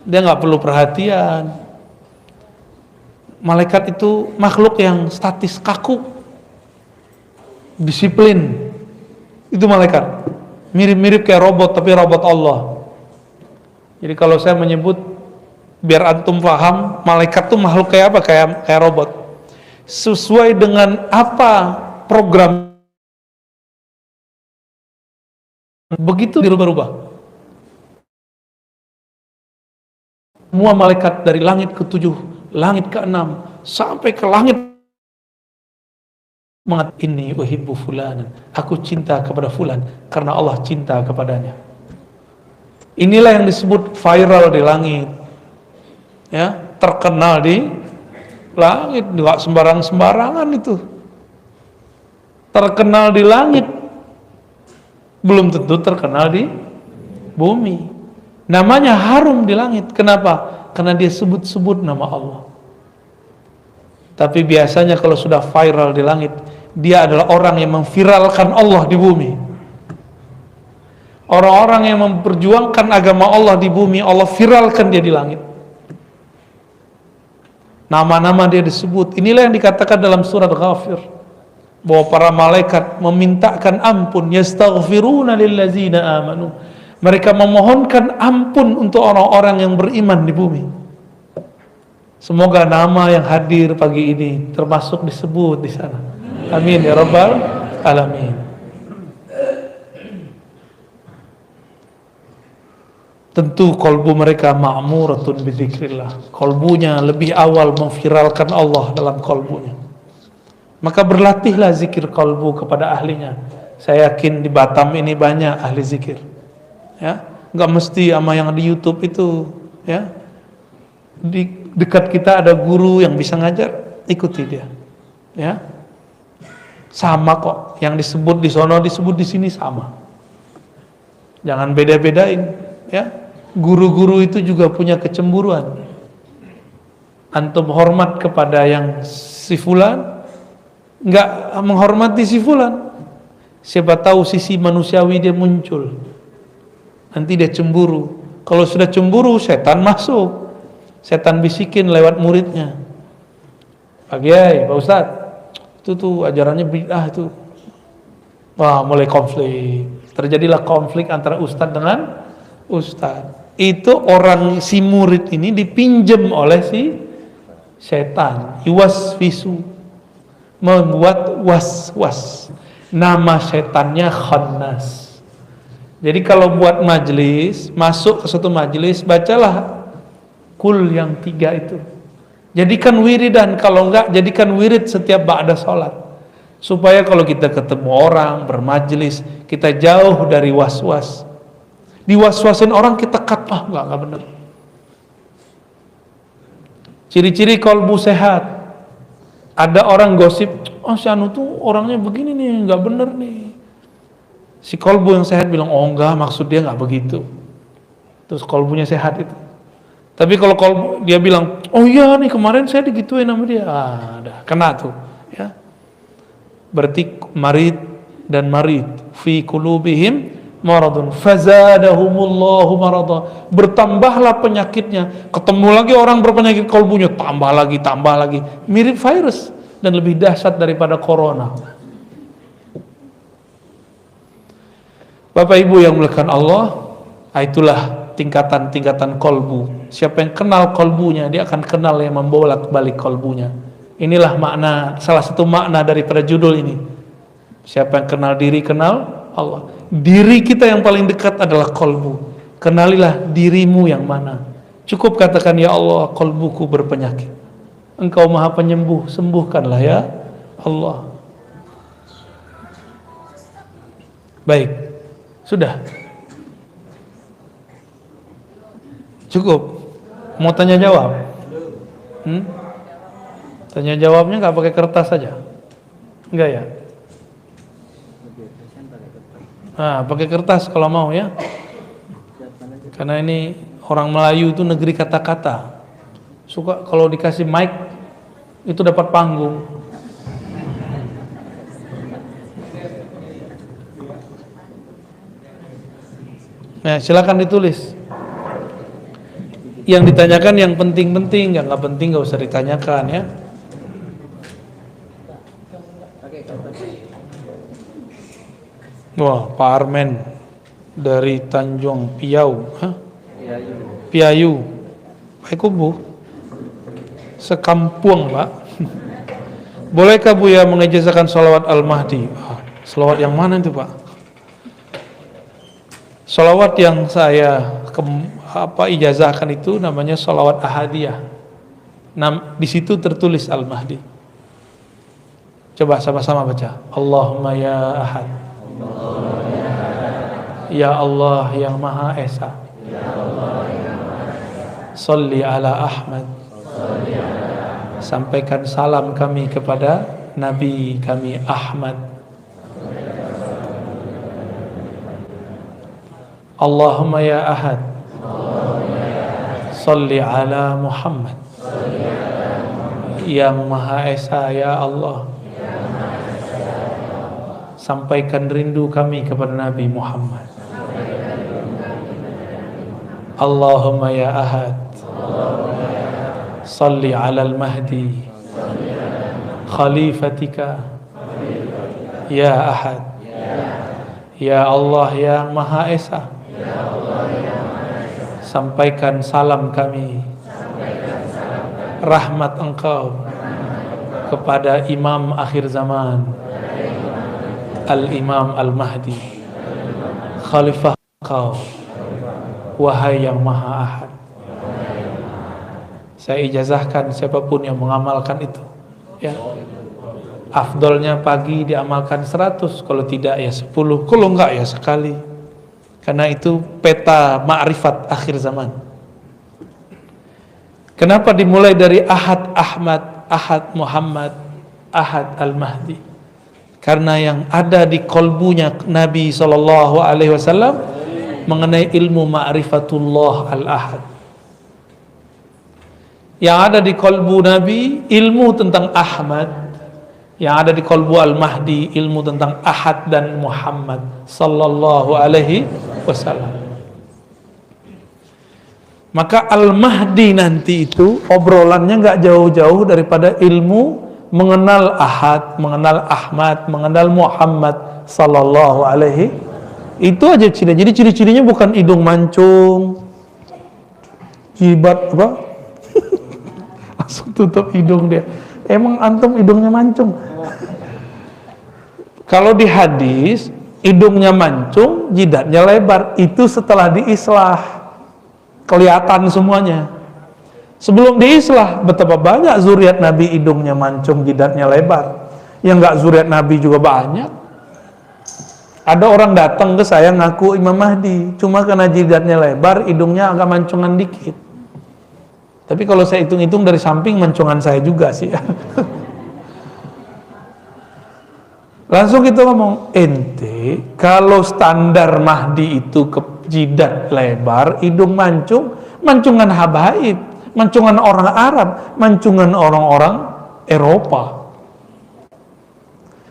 dia nggak perlu perhatian. Malaikat itu makhluk yang statis, kaku, disiplin. Itu malaikat, mirip-mirip kayak robot, tapi robot Allah. Jadi kalau saya menyebut, biar antum paham, malaikat itu makhluk kayak apa? Kayak robot. Sesuai dengan apa program, begitu dirubah-rubah. Semua malaikat dari langit ke-7, langit ke-6, sampai ke langit mengatakan, inni uhibbu fulanan, aku cinta kepada fulan karena Allah cinta kepadanya. Inilah yang disebut viral di langit, ya, terkenal di langit. Nggak sembarangan itu. Terkenal di langit belum tentu terkenal di bumi. Namanya harum di langit. Kenapa? Karena dia sebut-sebut nama Allah. Tapi biasanya kalau sudah viral di langit, dia adalah orang yang memviralkan Allah di bumi. Orang-orang yang memperjuangkan agama Allah di bumi, Allah viralkan dia di langit. Nama-nama dia disebut. Inilah yang dikatakan dalam surat Ghafir, bahwa para malaikat memintakan ampun, yastaghfiruna lillazina amanu. Mereka memohonkan ampun untuk orang-orang yang beriman di bumi. Semoga nama yang hadir pagi ini termasuk disebut di sana. Amin ya rabbal alamin. Tentu kolbu mereka ma'muratun bidzikrillah. Kolbunya lebih awal memviralkan Allah dalam kolbunya. Maka berlatihlah zikir kolbu kepada ahlinya. Saya yakin di Batam ini banyak ahli zikir. Ya, nggak mesti sama yang di YouTube itu. Ya, di dekat kita ada guru yang bisa ngajar, ikuti dia. Ya, sama kok. Yang disebut di sono disebut di sini sama. Jangan beda-bedain. Ya, guru-guru itu juga punya kecemburuan. Antum hormat kepada yang si fulan, nggak menghormati si fulan. Siapa tahu sisi manusiawi dia muncul. nanti dia cemburu. Kalau sudah cemburu, setan masuk, setan bisikin lewat muridnya, Pak Kiai, Pak Ustadz, itu tuh ajarannya bid'ah itu. Wah, mulai konflik, terjadilah konflik antara ustadz dengan ustadz. Itu orang, si murid ini dipinjam oleh si setan, yuwaswisu, membuat was-was. Nama setannya Khannas. Jadi kalau buat majelis, masuk ke suatu majelis, bacalah kul yang 3 itu. Jadikan wiridan, kalau enggak jadikan wirid setiap ba'da sholat. Supaya kalau kita ketemu orang, bermajelis, kita jauh dari was-was. Diwas-wasin orang kita cut, enggak benar. Ciri-ciri kolbu sehat. Ada orang gosip, si anu tuh orangnya begini nih, enggak benar nih. Si kolbu yang sehat bilang, oh enggak, maksud dia enggak begitu. Terus kolbunya sehat itu. Tapi kalau kolbu dia bilang, oh iya nih kemarin saya digituin sama dia, dah kena tuh, ya. Berarti marid dan marid fi qulubihim maradun fazadahumullahu marada. Bertambahlah penyakitnya. Ketemu lagi orang berpenyakit kolbunya, tambah lagi, mirip virus dan lebih dahsyat daripada corona. Bapak Ibu yang dimuliakan Allah, itulah tingkatan-tingkatan kolbu. Siapa yang kenal kolbunya, dia akan kenal yang membolak-balik kolbunya. Inilah makna, salah satu makna daripada judul ini. Siapa yang kenal diri, kenal Allah. Diri kita yang paling dekat adalah kolbu. Kenalilah dirimu yang mana. Cukup katakan, ya Allah, kolbuku berpenyakit. Engkau maha penyembuh, sembuhkanlah ya Allah. Baik. Sudah? Cukup? Mau tanya jawab? Tanya jawabnya nggak pakai kertas saja? Enggak ya? Nah, pakai kertas kalau mau ya. Karena ini orang Melayu itu negeri kata-kata. Suka kalau dikasih mic itu dapat panggung. Nah, silakan ditulis. Yang ditanyakan yang penting-penting, yang nggak penting nggak usah ditanyakan ya. Wah, Pak Armen dari Tanjung Piau, Piayu, Pak Kubu, sekampung Pak. Bolehkah Buya mengijazahkan sholawat Al-Mahdi? Sholawat yang mana itu Pak? Sholawat yang saya ijazahkan itu namanya sholawat ahadiyah. Di situ tertulis Al-Mahdi. Coba sama-sama baca. Allahumma ya ahad. Ya Allah yang Maha Esa. Sholli ala Ahmad. Sampaikan salam kami kepada Nabi kami Ahmad. Allahumma ya ahad. Sholli ala Muhammad. Yang Maha Esa ya Allah, sampaikan rindu kami kepada Nabi Muhammad. Allahumma ya ahad. Sholli ala al-Mahdi khalifatika ya ahad. Ya Allah yang Maha Esa, sampaikan salam kami, rahmat Engkau kepada Imam akhir zaman, Al-Imam Al-Mahdi, Khalifah Engkau, wahai yang Maha Ahad. Saya ijazahkan siapapun yang mengamalkan itu ya. Afdolnya pagi diamalkan 100, kalau tidak ya 10, kalau enggak ya sekali. Karena itu peta ma'rifat akhir zaman. Kenapa dimulai dari Ahad Ahmad, Ahad Muhammad, Ahad Al-Mahdi? Karena yang ada di kolbunya Nabi SAW mengenai ilmu ma'rifatullah Al-Ahad. Yang ada di kolbu Nabi ilmu tentang Ahmad, yang ada di kolbu Al-Mahdi ilmu tentang Ahad dan Muhammad sallallahu alaihi wasallam. Maka Al-Mahdi nanti itu obrolannya nggak jauh-jauh daripada ilmu mengenal Ahad, mengenal Ahmad, mengenal Muhammad sallallahu alaihi. Itu aja ciri. Jadi ciri-cirinya bukan hidung mancung, jibat apa? Langsung tutup hidung dia. Emang antum hidungnya mancung? Kalau di hadis hidungnya mancung, jidatnya lebar. Itu setelah diislah. Kelihatan semuanya. Sebelum diislah, betapa banyak zuriat Nabi hidungnya mancung, jidatnya lebar. Yang enggak zuriat Nabi juga banyak. Ada orang datang ke saya ngaku Imam Mahdi, cuma karena jidatnya lebar, hidungnya agak mancungan dikit. Tapi kalau saya hitung-hitung dari samping, mancungan saya juga sih. Langsung kita ngomong, ente kalau standar Mahdi itu ke jidat lebar, hidung mancung, mancungan habaib, mancungan orang Arab, mancungan orang-orang Eropa.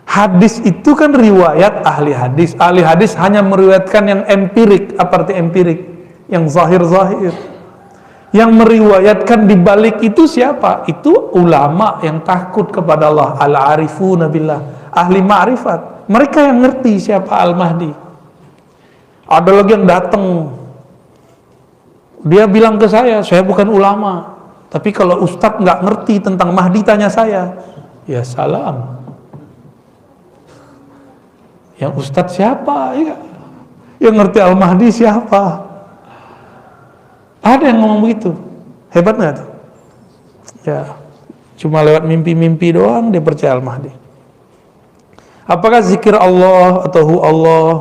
Hadis itu kan riwayat ahli hadis. Ahli hadis hanya meriwayatkan yang empirik. Apa arti empirik? Yang zahir-zahir. Yang meriwayatkan di balik itu siapa? Itu ulama yang takut kepada Allah, al-arifuna billah, ahli ma'rifat. Mereka yang ngerti siapa Al-Mahdi. Ada lagi yang datang, dia bilang ke saya bukan ulama, tapi kalau ustadz nggak ngerti tentang Mahdi tanya saya. Ya salam. Yang ustadz siapa? Ya. Yang ngerti Al-Mahdi siapa? Ada yang ngomong begitu. Hebat nggak tuh? Ya, cuma lewat mimpi-mimpi doang dia percaya Al-Mahdi. Apakah zikir Allah atau hu Allah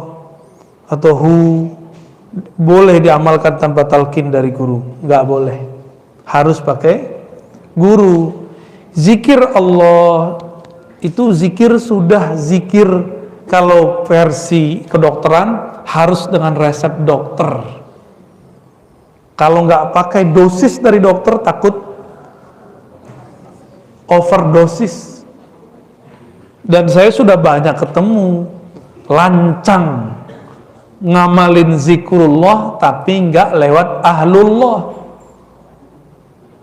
atau hu boleh diamalkan tanpa talqin dari guru? Nggak boleh. Harus pakai guru. Zikir Allah itu zikir sudah zikir, kalau versi kedokteran harus dengan resep dokter. Kalau nggak pakai dosis dari dokter takut overdosis. Dan saya sudah banyak ketemu lancang ngamalin zikrullah tapi nggak lewat ahlullah.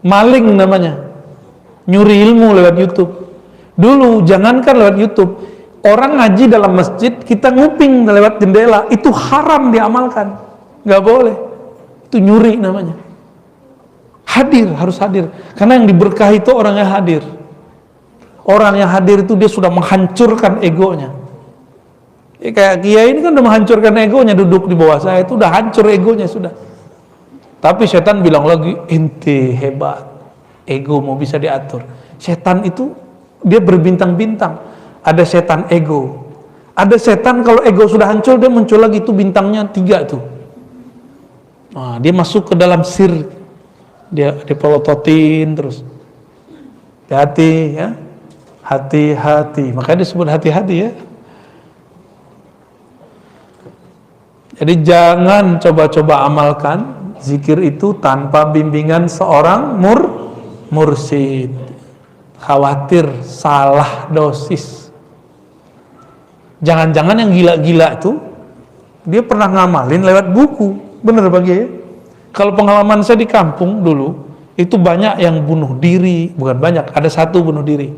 Maling namanya, nyuri ilmu lewat YouTube. Dulu jangankan lewat YouTube, orang ngaji dalam masjid kita nguping lewat jendela, itu haram diamalkan, nggak boleh. Itu nyuri namanya. Hadir, harus hadir. Karena yang diberkahi itu orang yang hadir. Orang yang hadir itu dia sudah menghancurkan egonya. Kayak kiai ini kan udah menghancurkan egonya, duduk di bawah saya itu udah hancur egonya sudah. Tapi setan bilang lagi, ente hebat, ego mau bisa diatur. Setan itu dia berbintang-bintang. Ada setan ego. Ada setan kalau ego sudah hancur dia muncul lagi, itu bintangnya 3 tuh. Nah, dia masuk ke dalam sir, dia pelototin terus. Hati-hati ya, hati-hati. Makanya disebut hati-hati ya. Jadi jangan coba-coba amalkan zikir itu tanpa bimbingan seorang mursyid. Khawatir salah dosis. Jangan-jangan yang gila-gila itu dia pernah ngamalin lewat buku. Bener bagi ya. Kalau pengalaman saya di kampung dulu, itu banyak yang bunuh diri. Bukan banyak, ada satu bunuh diri.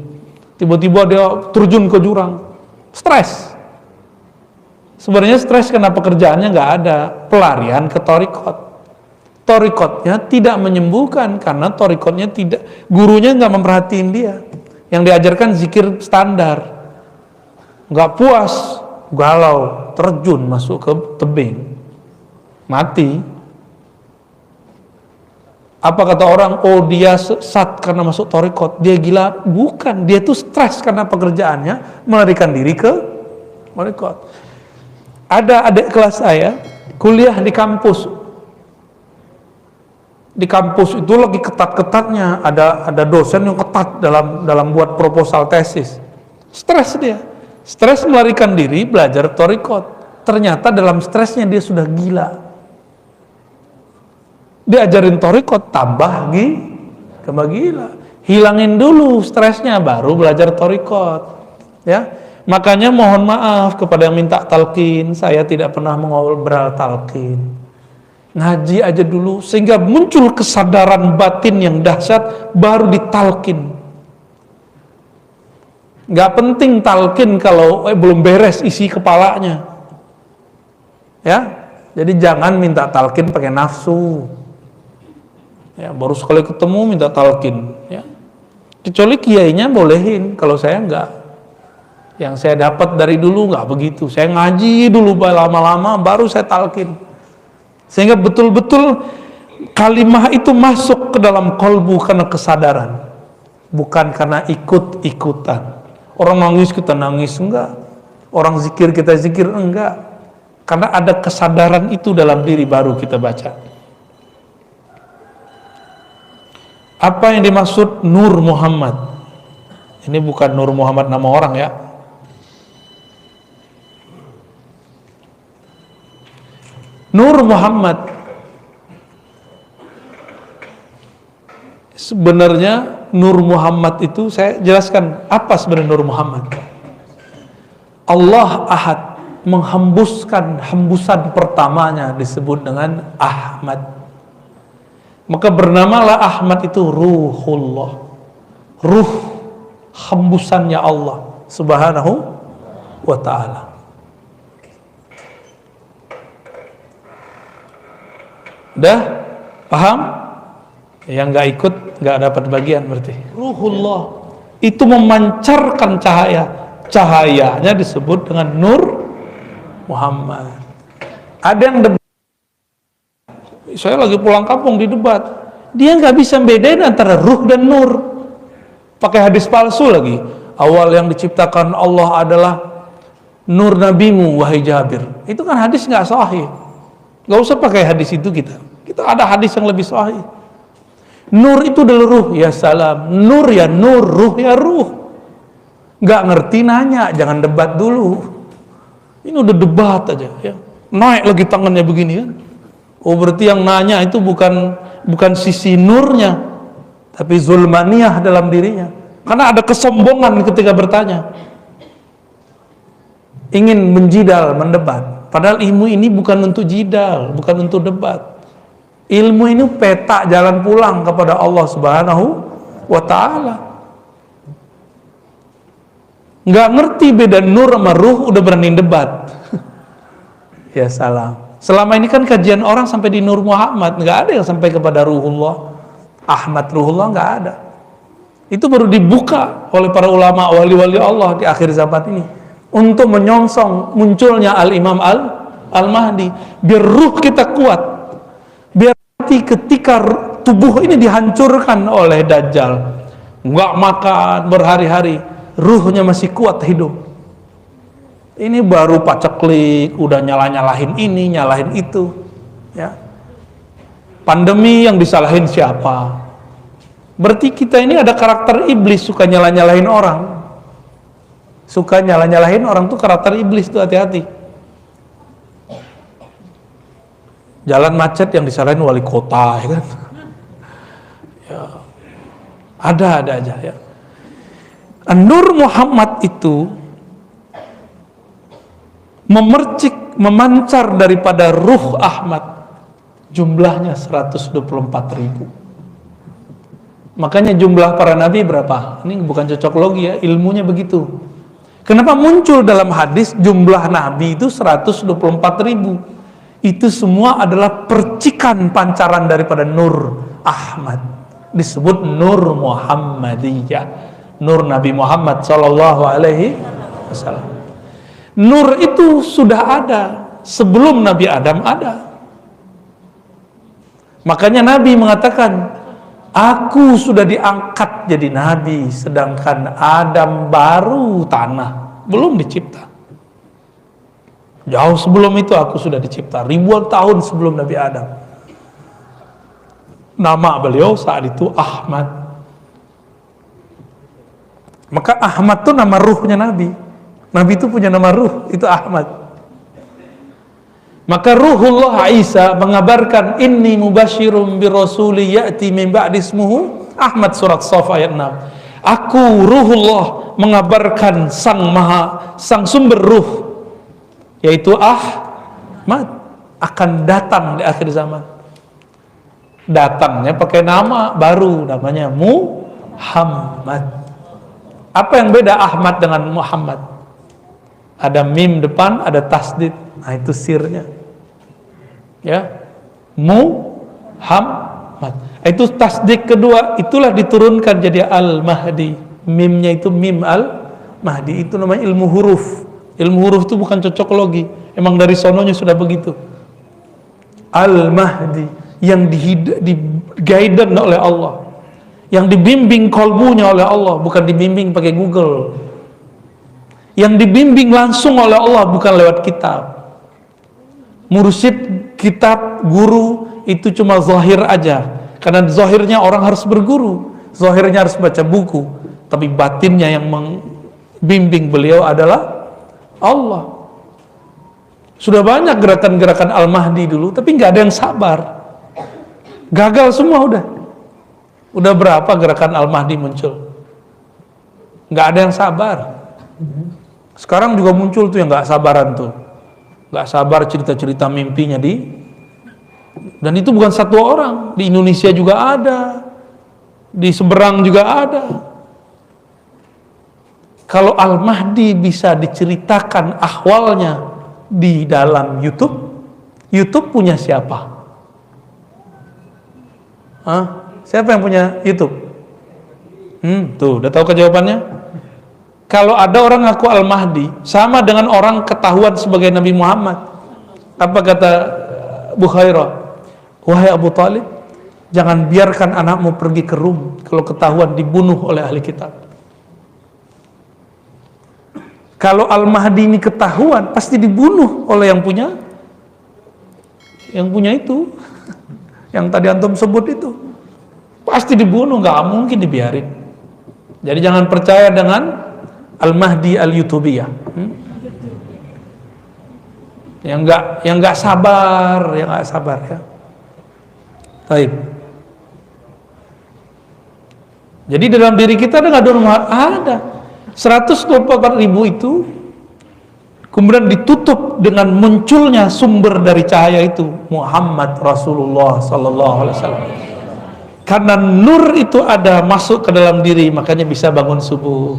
Tiba-tiba dia terjun ke jurang. Stres. Sebenarnya stres karena pekerjaannya nggak ada. Pelarian ke torikot. Torikotnya tidak menyembuhkan karena torikotnya tidak, gurunya nggak memperhatiin dia. Yang diajarkan zikir standar. Nggak puas, galau, terjun masuk ke tebing, mati. Apa kata orang? Oh dia sesat karena masuk torikot, dia gila. Bukan, dia tuh stres karena pekerjaannya, melarikan diri ke torikot. Ada adik kelas saya kuliah di kampus. Di kampus itu lagi ketat-ketatnya, ada dosen yang ketat dalam buat proposal tesis. Stres dia, stres melarikan diri belajar torikot. Ternyata dalam stresnya dia sudah gila. Diajarin torikot tambah gila. Hilangin dulu stresnya baru belajar torikot. Ya, makanya mohon maaf kepada yang minta talqin, saya tidak pernah mengobrol talqin. ngaji aja dulu sehingga muncul kesadaran batin yang dahsyat, baru ditalkin. Gak penting talkin kalau belum beres isi kepalanya, ya. Jadi jangan minta talkin pakai nafsu, ya. Baru sekali ketemu minta talkin, ya. Kecuali kiainya bolehin, kalau saya enggak. Yang saya dapat dari dulu nggak begitu. Saya ngaji dulu lama-lama, baru saya talkin. Sehingga betul-betul kalimah itu masuk ke dalam kolbu karena kesadaran, bukan karena ikut-ikutan. Orang nangis kita nangis, enggak. Orang zikir kita zikir, enggak. Karena ada kesadaran itu dalam diri, baru kita baca. Apa yang dimaksud Nur Muhammad? Ini bukan Nur Muhammad nama orang, ya. Nur Muhammad sebenarnya, Nur Muhammad itu saya jelaskan apa sebenarnya Nur Muhammad. Allah Ahad menghembuskan hembusan pertamanya disebut dengan Ahmad. Maka bernamalah Ahmad itu Ruhullah, ruh hembusannya Allah Subhanahu wa ta'ala. Udah paham? Yang nggak ikut nggak dapat bagian berarti. Ruhullah itu memancarkan cahaya, cahayanya disebut dengan Nur Muhammad. Ada yang debat, saya lagi pulang kampung di debat, dia nggak bisa bedain antara ruh dan nur, pakai hadis palsu lagi. Awal yang diciptakan Allah adalah nur nabimu wahai Jabir. Itu kan hadis nggak sahih. Nggak usah pakai hadis itu kita ada hadis yang lebih sahih. Nur itu adalah ruh, ya salam. Nur ya nur, ruh ya ruh. Nggak ngerti nanya, jangan debat dulu. Ini udah debat aja, ya. Naik lagi tangannya begini kan. Oh berarti yang nanya itu bukan sisi nurnya, tapi zulmaniyah dalam dirinya. Karena ada kesombongan ketika bertanya, ingin menjidal, mendebat. Padahal ilmu ini bukan untuk jidal, bukan untuk debat. Ilmu ini peta jalan pulang kepada Allah Subhanahu wa ta'ala. Nggak ngerti beda nur sama ruh, udah berani debat. Ya salam. Selama ini kan kajian orang sampai di Nur Muhammad, nggak ada yang sampai kepada Ruhullah, Ahmad Ruhullah, nggak ada. Itu baru dibuka oleh para ulama wali-wali Allah di akhir zaman ini untuk menyongsong munculnya Al-Imam Al-Mahdi, biar ruh kita kuat, biar nanti ketika tubuh ini dihancurkan oleh Dajjal, nggak makan berhari-hari, ruhnya masih kuat hidup. Ini baru paceklik, udah nyalahin ini, nyalahin itu, ya. Pandemi yang disalahin siapa? Berarti kita ini ada karakter iblis, suka nyalahin orang. Suka nyalahin orang tuh karakter iblis tuh, hati-hati. Jalan macet yang disalahin wali kota, ya kan? Ya. Ada aja, ya. Nur Muhammad itu memercik, memancar daripada ruh Ahmad, jumlahnya 124.000. Makanya jumlah para nabi berapa? Ini bukan cocok logi, ya, ilmunya begitu. Kenapa muncul dalam hadis jumlah nabi itu 124.000? Itu semua adalah percikan pancaran daripada nur Ahmad, disebut Nur Muhammadiyah, Nur Nabi Muhammad sallallahu alaihi wasallam. Nur itu sudah ada sebelum Nabi Adam ada. Makanya Nabi mengatakan, aku sudah diangkat jadi Nabi, sedangkan Adam baru tanah, belum dicipta. Jauh sebelum itu aku sudah dicipta, ribuan tahun sebelum Nabi Adam. Nama beliau saat itu Ahmad. Maka Ahmad itu nama ruhnya Nabi. Nabi itu punya nama ruh, itu Ahmad. Maka Ruhullah Isa mengabarkan, inni mubasyirum birasuli ya'ti min ba'di ismuhu Ahmad, surat Shaf ayat 6. Aku Ruhullah mengabarkan sang sumber ruh, yaitu Ahmad, akan datang di akhir zaman. Datangnya pakai nama baru, namanya Muhammad. Apa yang beda Ahmad dengan Muhammad? Ada mim depan, ada tasdid. Nah, itu sirnya. Ya. Muhammad. Itu tasdid kedua, itulah diturunkan jadi Al-Mahdi. Mimnya itu mim Al-Mahdi. Itu namanya ilmu huruf. Ilmu huruf itu bukan cocokologi. Emang dari sononya sudah begitu. Al-Mahdi yang di-guided oleh Allah, yang dibimbing kolbunya oleh Allah, bukan dibimbing pakai Google, yang dibimbing langsung oleh Allah, bukan lewat kitab. Mursyid, kitab, guru itu cuma zahir aja, karena zahirnya orang harus berguru, zahirnya harus baca buku, tapi batinnya yang membimbing beliau adalah Allah. Sudah banyak gerakan-gerakan Al-Mahdi dulu, tapi nggak ada yang sabar. Gagal semua udah. Udah berapa gerakan Al-Mahdi muncul? Nggak ada yang sabar. Sekarang juga muncul tuh yang nggak sabaran tuh. Nggak sabar cerita-cerita mimpinya dan itu bukan satu orang. Di Indonesia juga ada. Di seberang juga ada. Kalau Al-Mahdi bisa diceritakan ahwalnya di dalam YouTube punya siapa? Siapa yang punya YouTube? Tuh, udah tahu jawabannya? Kalau ada orang ngaku Al-Mahdi, sama dengan orang ketahuan sebagai Nabi Muhammad. Apa kata Bukhairah? Wahai Abu Talib, jangan biarkan anakmu pergi ke Rum kalau ketahuan dibunuh oleh ahli kitab. Kalau Al-Mahdi ini ketahuan, pasti dibunuh oleh yang punya itu, yang tadi antum sebut itu, pasti dibunuh, nggak mungkin dibiarin. Jadi jangan percaya dengan Al-Mahdi Al-Yutubiyah, yang nggak sabar, ya. Baik. Jadi dalam diri kita ada nggak ada. 124.000 itu kemudian ditutup dengan munculnya sumber dari cahaya itu, Muhammad Rasulullah Sallallahu Alaihi Wasallam. Karena nur itu ada masuk ke dalam diri, makanya bisa bangun subuh,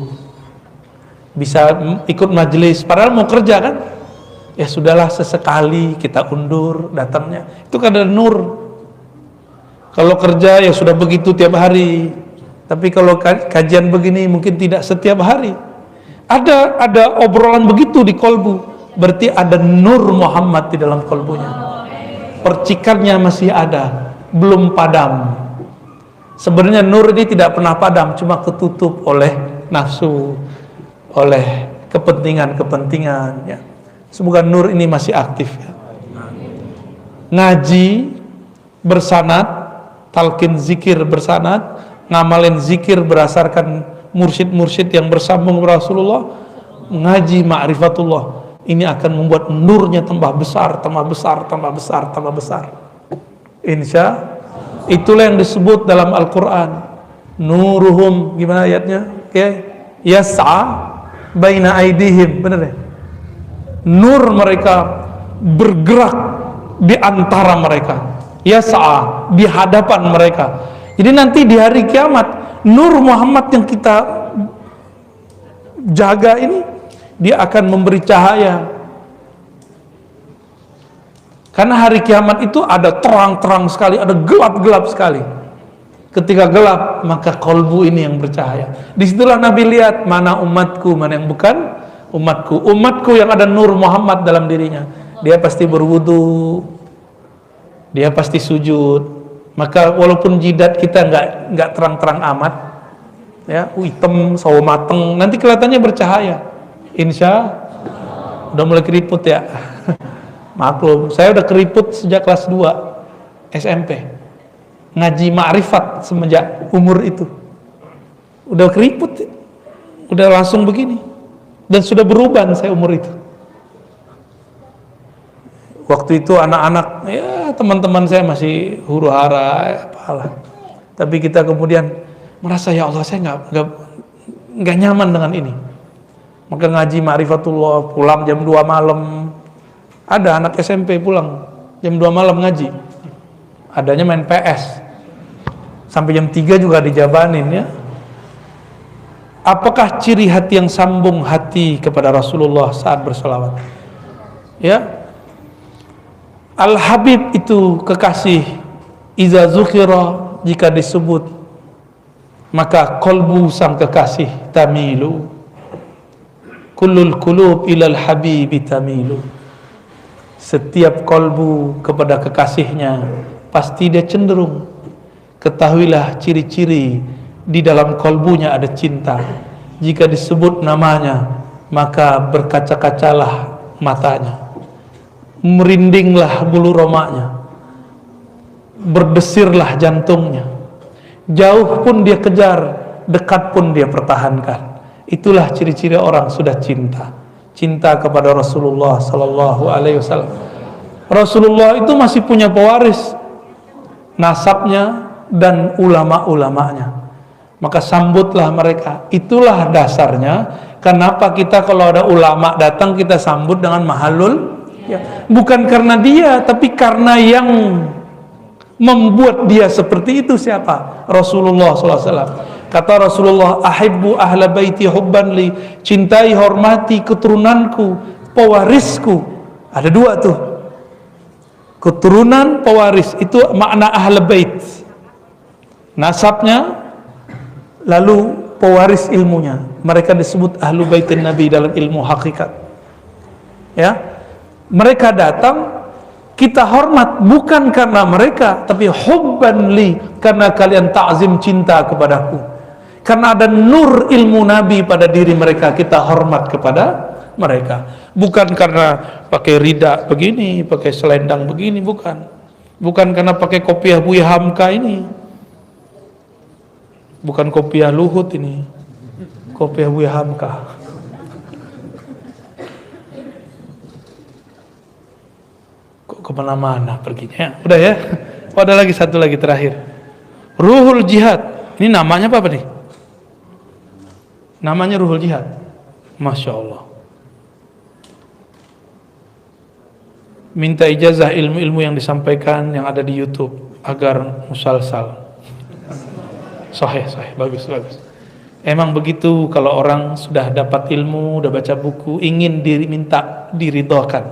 bisa ikut majelis, padahal mau kerja kan, ya sudahlah sesekali kita undur datangnya, itu kan ada nur. Kalau kerja ya sudah begitu tiap hari. Tapi kalau kajian begini mungkin tidak setiap hari. Ada obrolan begitu di kolbu, berarti ada nur Muhammad di dalam kolbunya. Percikannya masih ada, belum padam. Sebenarnya nur ini tidak pernah padam, cuma ketutup oleh nafsu, oleh kepentingan-kepentingan. Ya. Semoga nur ini masih aktif. Ya. Ngaji bersanad, talqin zikir bersanad, ngamalin zikir berdasarkan mursyid-mursyid yang bersambung Rasulullah, ngaji ma'rifatullah, ini akan membuat nurnya tambah besar, tambah besar, tambah besar, tambah besar. Insya itulah yang disebut dalam Al-Quran, nuruhum, gimana ayatnya? Yas'a baina aidihim, benar ya? Nur mereka bergerak di antara mereka, yas'a, di hadapan mereka. Jadi nanti di hari kiamat, nur Muhammad yang kita jaga ini, dia akan memberi cahaya. Karena hari kiamat itu ada terang-terang sekali, ada gelap-gelap sekali. Ketika gelap, maka kolbu ini yang bercahaya. Disitulah Nabi lihat mana umatku, mana yang bukan umatku. Umatku yang ada nur Muhammad dalam dirinya, dia pasti berwudu, dia pasti sujud. Maka walaupun jidat kita nggak terang-terang amat, ya, hitam, sawo mateng, nanti kelihatannya bercahaya. Insya udah mulai keriput ya. Maklum, saya udah keriput sejak kelas 2 SMP. Ngaji ma'rifat semenjak umur itu. Udah keriput, udah langsung begini. Dan sudah beruban saya umur itu. Waktu itu anak-anak, ya teman-teman saya masih huru hara, apalah. Tapi kita kemudian merasa, ya Allah, saya nggak nyaman dengan ini. Maka ngaji ma'rifatullah, pulang jam 2 malam. Ada anak SMP pulang jam 2 malam ngaji. Adanya main PS. Sampai jam 3 juga dijabanin ya. Apakah ciri hati yang sambung hati kepada Rasulullah saat berselawat? Ya. Al-Habib itu kekasih. Iza zukira, jika disebut, maka kolbu sang kekasih tamilu. Kullul kulub ilal habibi tamilu. Setiap kolbu kepada kekasihnya pasti dia cenderung. Ketahuilah ciri-ciri di dalam kolbunya ada cinta. Jika disebut namanya, maka berkaca-kacalah matanya, merindinglah bulu romaknya, berdesirlah jantungnya. Jauh pun dia kejar, dekat pun dia pertahankan. Itulah ciri-ciri orang sudah cinta. Cinta kepada Rasulullah sallallahu alaihi wasallam. Rasulullah itu masih punya pewaris, nasabnya dan ulama-ulamanya. Maka sambutlah mereka. Itulah dasarnya kenapa kita kalau ada ulama datang kita sambut dengan mahalul ya. Bukan karena dia, tapi karena yang membuat dia seperti itu siapa? Rasulullah SAW. Kata Rasulullah, ahibbu ahla baiti hubban li, cintai hormati keturunanku, pewarisku. Ada dua tuh, keturunan, pewaris. Itu makna ahla bait, nasabnya, lalu pewaris ilmunya. Mereka disebut ahlu baitin Nabi dalam ilmu hakikat ya. Mereka datang, kita hormat bukan karena mereka, tapi hubban li, karena kalian ta'zim, cinta kepadaku. Karena ada nur ilmu Nabi pada diri mereka, kita hormat kepada mereka. Bukan karena pakai rida begini, pakai selendang begini, bukan. Bukan karena pakai kopiah Buya Hamka ini. Bukan kopiah Luhut ini, kopiah Buya Hamka. Kok kemana-mana perginya? Udah ya. Oh, ada lagi satu lagi terakhir. Ruhul Jihad. Ini namanya apa nih? Namanya Ruhul Jihad. Masya Allah. Minta ijazah ilmu-ilmu yang disampaikan yang ada di YouTube agar musalsal. Sahih, bagus. Emang begitu kalau orang sudah dapat ilmu, udah baca buku, ingin minta diridhokan,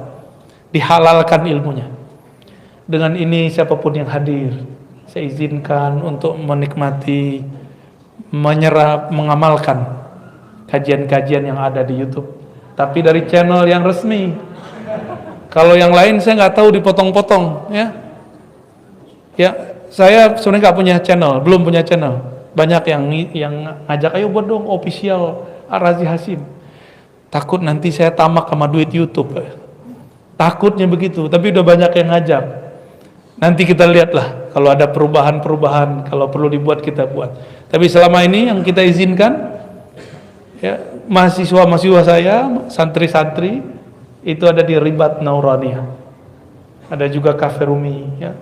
dihalalkan ilmunya. Dengan ini siapapun yang hadir, saya izinkan untuk menikmati, menyerap, mengamalkan kajian-kajian yang ada di YouTube, tapi dari channel yang resmi. Kalau yang lain saya nggak tahu, dipotong-potong ya. Ya, saya sebenarnya nggak punya channel, belum punya channel. Banyak yang ngajak, ayo buat dong official Ar-Razi Hasim. Takut nanti saya tamak sama duit YouTube. Takutnya begitu, tapi udah banyak yang ngajak. Nanti kita lihatlah kalau ada perubahan-perubahan, kalau perlu dibuat kita buat. Tapi selama ini yang kita izinkan ya, mahasiswa saya, santri-santri itu ada di Ribat Nauraniyah. Ada juga Cafe Rumi ya.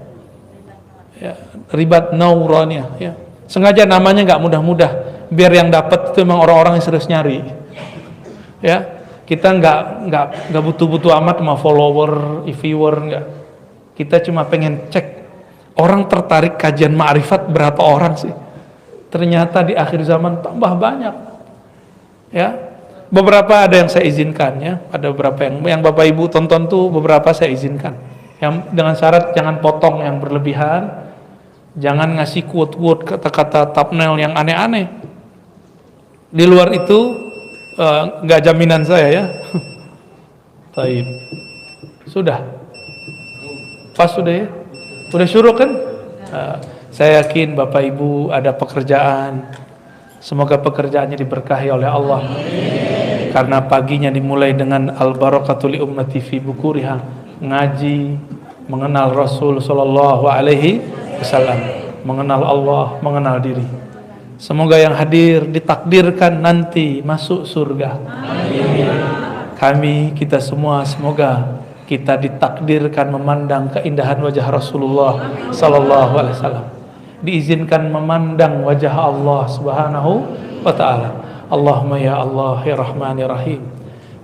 Ya, Ribat Nauraniyah ya. Sengaja namanya nggak mudah-mudah, biar yang dapat itu memang orang-orang yang serius nyari. Ya, kita nggak butuh-butuh amat sama follower, viewer, nggak. Kita cuma pengen cek orang tertarik kajian ma'rifat berapa orang sih. Ternyata di akhir zaman tambah banyak. Ya, beberapa ada yang saya izinkan ya, ada beberapa yang Bapak Ibu tonton tuh beberapa saya izinkan. Yang dengan syarat jangan potong yang berlebihan. Jangan ngasih quote-quote, kata-kata thumbnail yang aneh-aneh. Di luar itu nggak jaminan saya ya. Baik. Sudah. Pas sudah ya. Udah syuruh kan? Saya yakin Bapak Ibu ada pekerjaan. Semoga pekerjaannya diberkahi oleh Allah. Karena paginya dimulai dengan al-barakatul li ummati fi bukuriha, ngaji, mengenal Rasul sallallahu alaihi wasallam, mengenal Allah, mengenal diri. Semoga yang hadir ditakdirkan nanti masuk surga. Amin. Kami, kita semua, semoga kita ditakdirkan memandang keindahan wajah Rasulullah sallallahu alaihi wasallam. Diizinkan memandang wajah Allah subhanahu wa ta'ala. Allahumma ya Allah ya Rahman ya Rahim,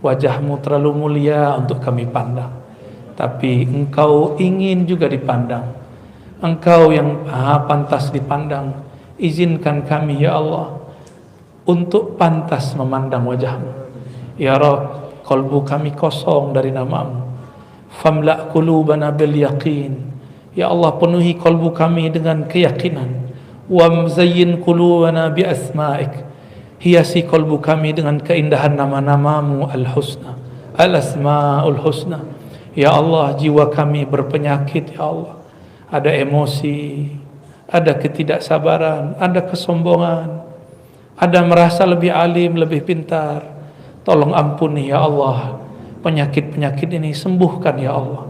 wajahmu terlalu mulia untuk kami pandang, tapi engkau ingin juga dipandang. Engkau yang maha pantas dipandang. Izinkan kami ya Allah untuk pantas memandang wajah-Mu. Ya Rabb, qalbu kami kosong dari nama-Mu. Famla' qulubana bil yaqin. Ya Allah, penuhi kalbu kami dengan keyakinan. Wa mzayyin qulubana bi asma'ik. Hiasi kalbu kami dengan keindahan nama-nama-Mu al-husna, al-asma'ul husna. Ya Allah, jiwa kami berpenyakit ya Allah. Ada emosi, ada ketidaksabaran, ada kesombongan, ada merasa lebih alim, lebih pintar. Tolong ampuni ya Allah penyakit-penyakit ini, sembuhkan ya Allah.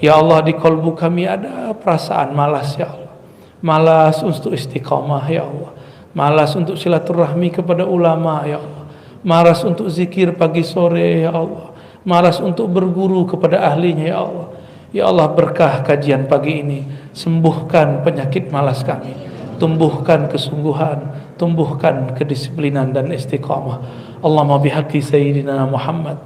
Ya Allah, di kalbu kami ada perasaan malas ya Allah. Malas untuk istiqamah ya Allah. Malas untuk silaturahmi kepada ulama ya Allah. Malas untuk zikir pagi sore ya Allah. Malas untuk berguru kepada ahlinya ya Allah. Ya Allah, berkah kajian pagi ini, sembuhkan penyakit malas kami, tumbuhkan kesungguhan, tumbuhkan kedisiplinan dan istiqamah. Allahumma bihaqqi sayyidina Muhammad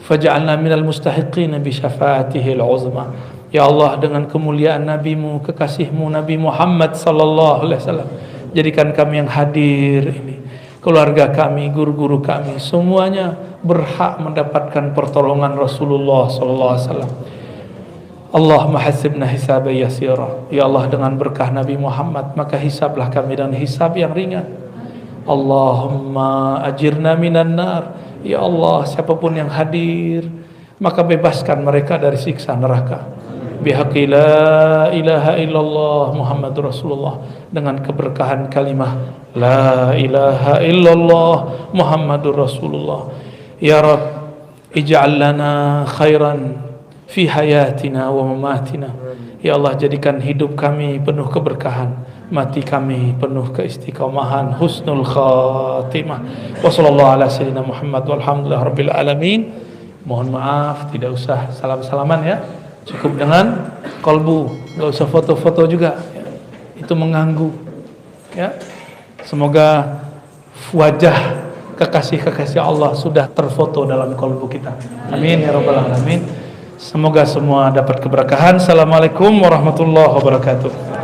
faj'alna minal mustahiqin bi syafaatihi al-uzma. Ya Allah, dengan kemuliaan Nabi-Mu, kekasih-Mu Nabi Muhammad sallallahu alaihi wasallam, jadikan kami yang hadir ini, keluarga kami, guru-guru kami, semuanya berhak mendapatkan pertolongan Rasulullah sallallahu alaihi wasallam. Allahumma hasibna hisaban yasira. Ya Allah, dengan berkah Nabi Muhammad, maka hisablah kami dengan hisab yang ringan. Allahumma ajirna minan nar. Ya Allah, siapapun yang hadir, maka bebaskan mereka dari siksa neraka. Bihaqqi la ilaha illallah Muhammadur Rasulullah, dengan keberkahan kalimah la ilaha illallah Muhammadur Rasulullah. Ya Rabb, ij'al lana khairan fi hayatina wa mamatina. Ya Allah, jadikan hidup kami penuh keberkahan, mati kami penuh keistiqomahan, husnul khatimah. Wa sallallahu ala sayyidina Muhammad walhamdulillah rabbil alamin. Mohon maaf, tidak usah salam-salaman ya, cukup dengan kolbu, nggak usah foto-foto juga ya. Itu mengganggu ya. Semoga wajah kekasih-kekasih Allah sudah terfoto dalam kolbu kita. Amin ya rabbal alamin. Semoga semua dapat keberkahan. Assalamualaikum warahmatullahi wabarakatuh.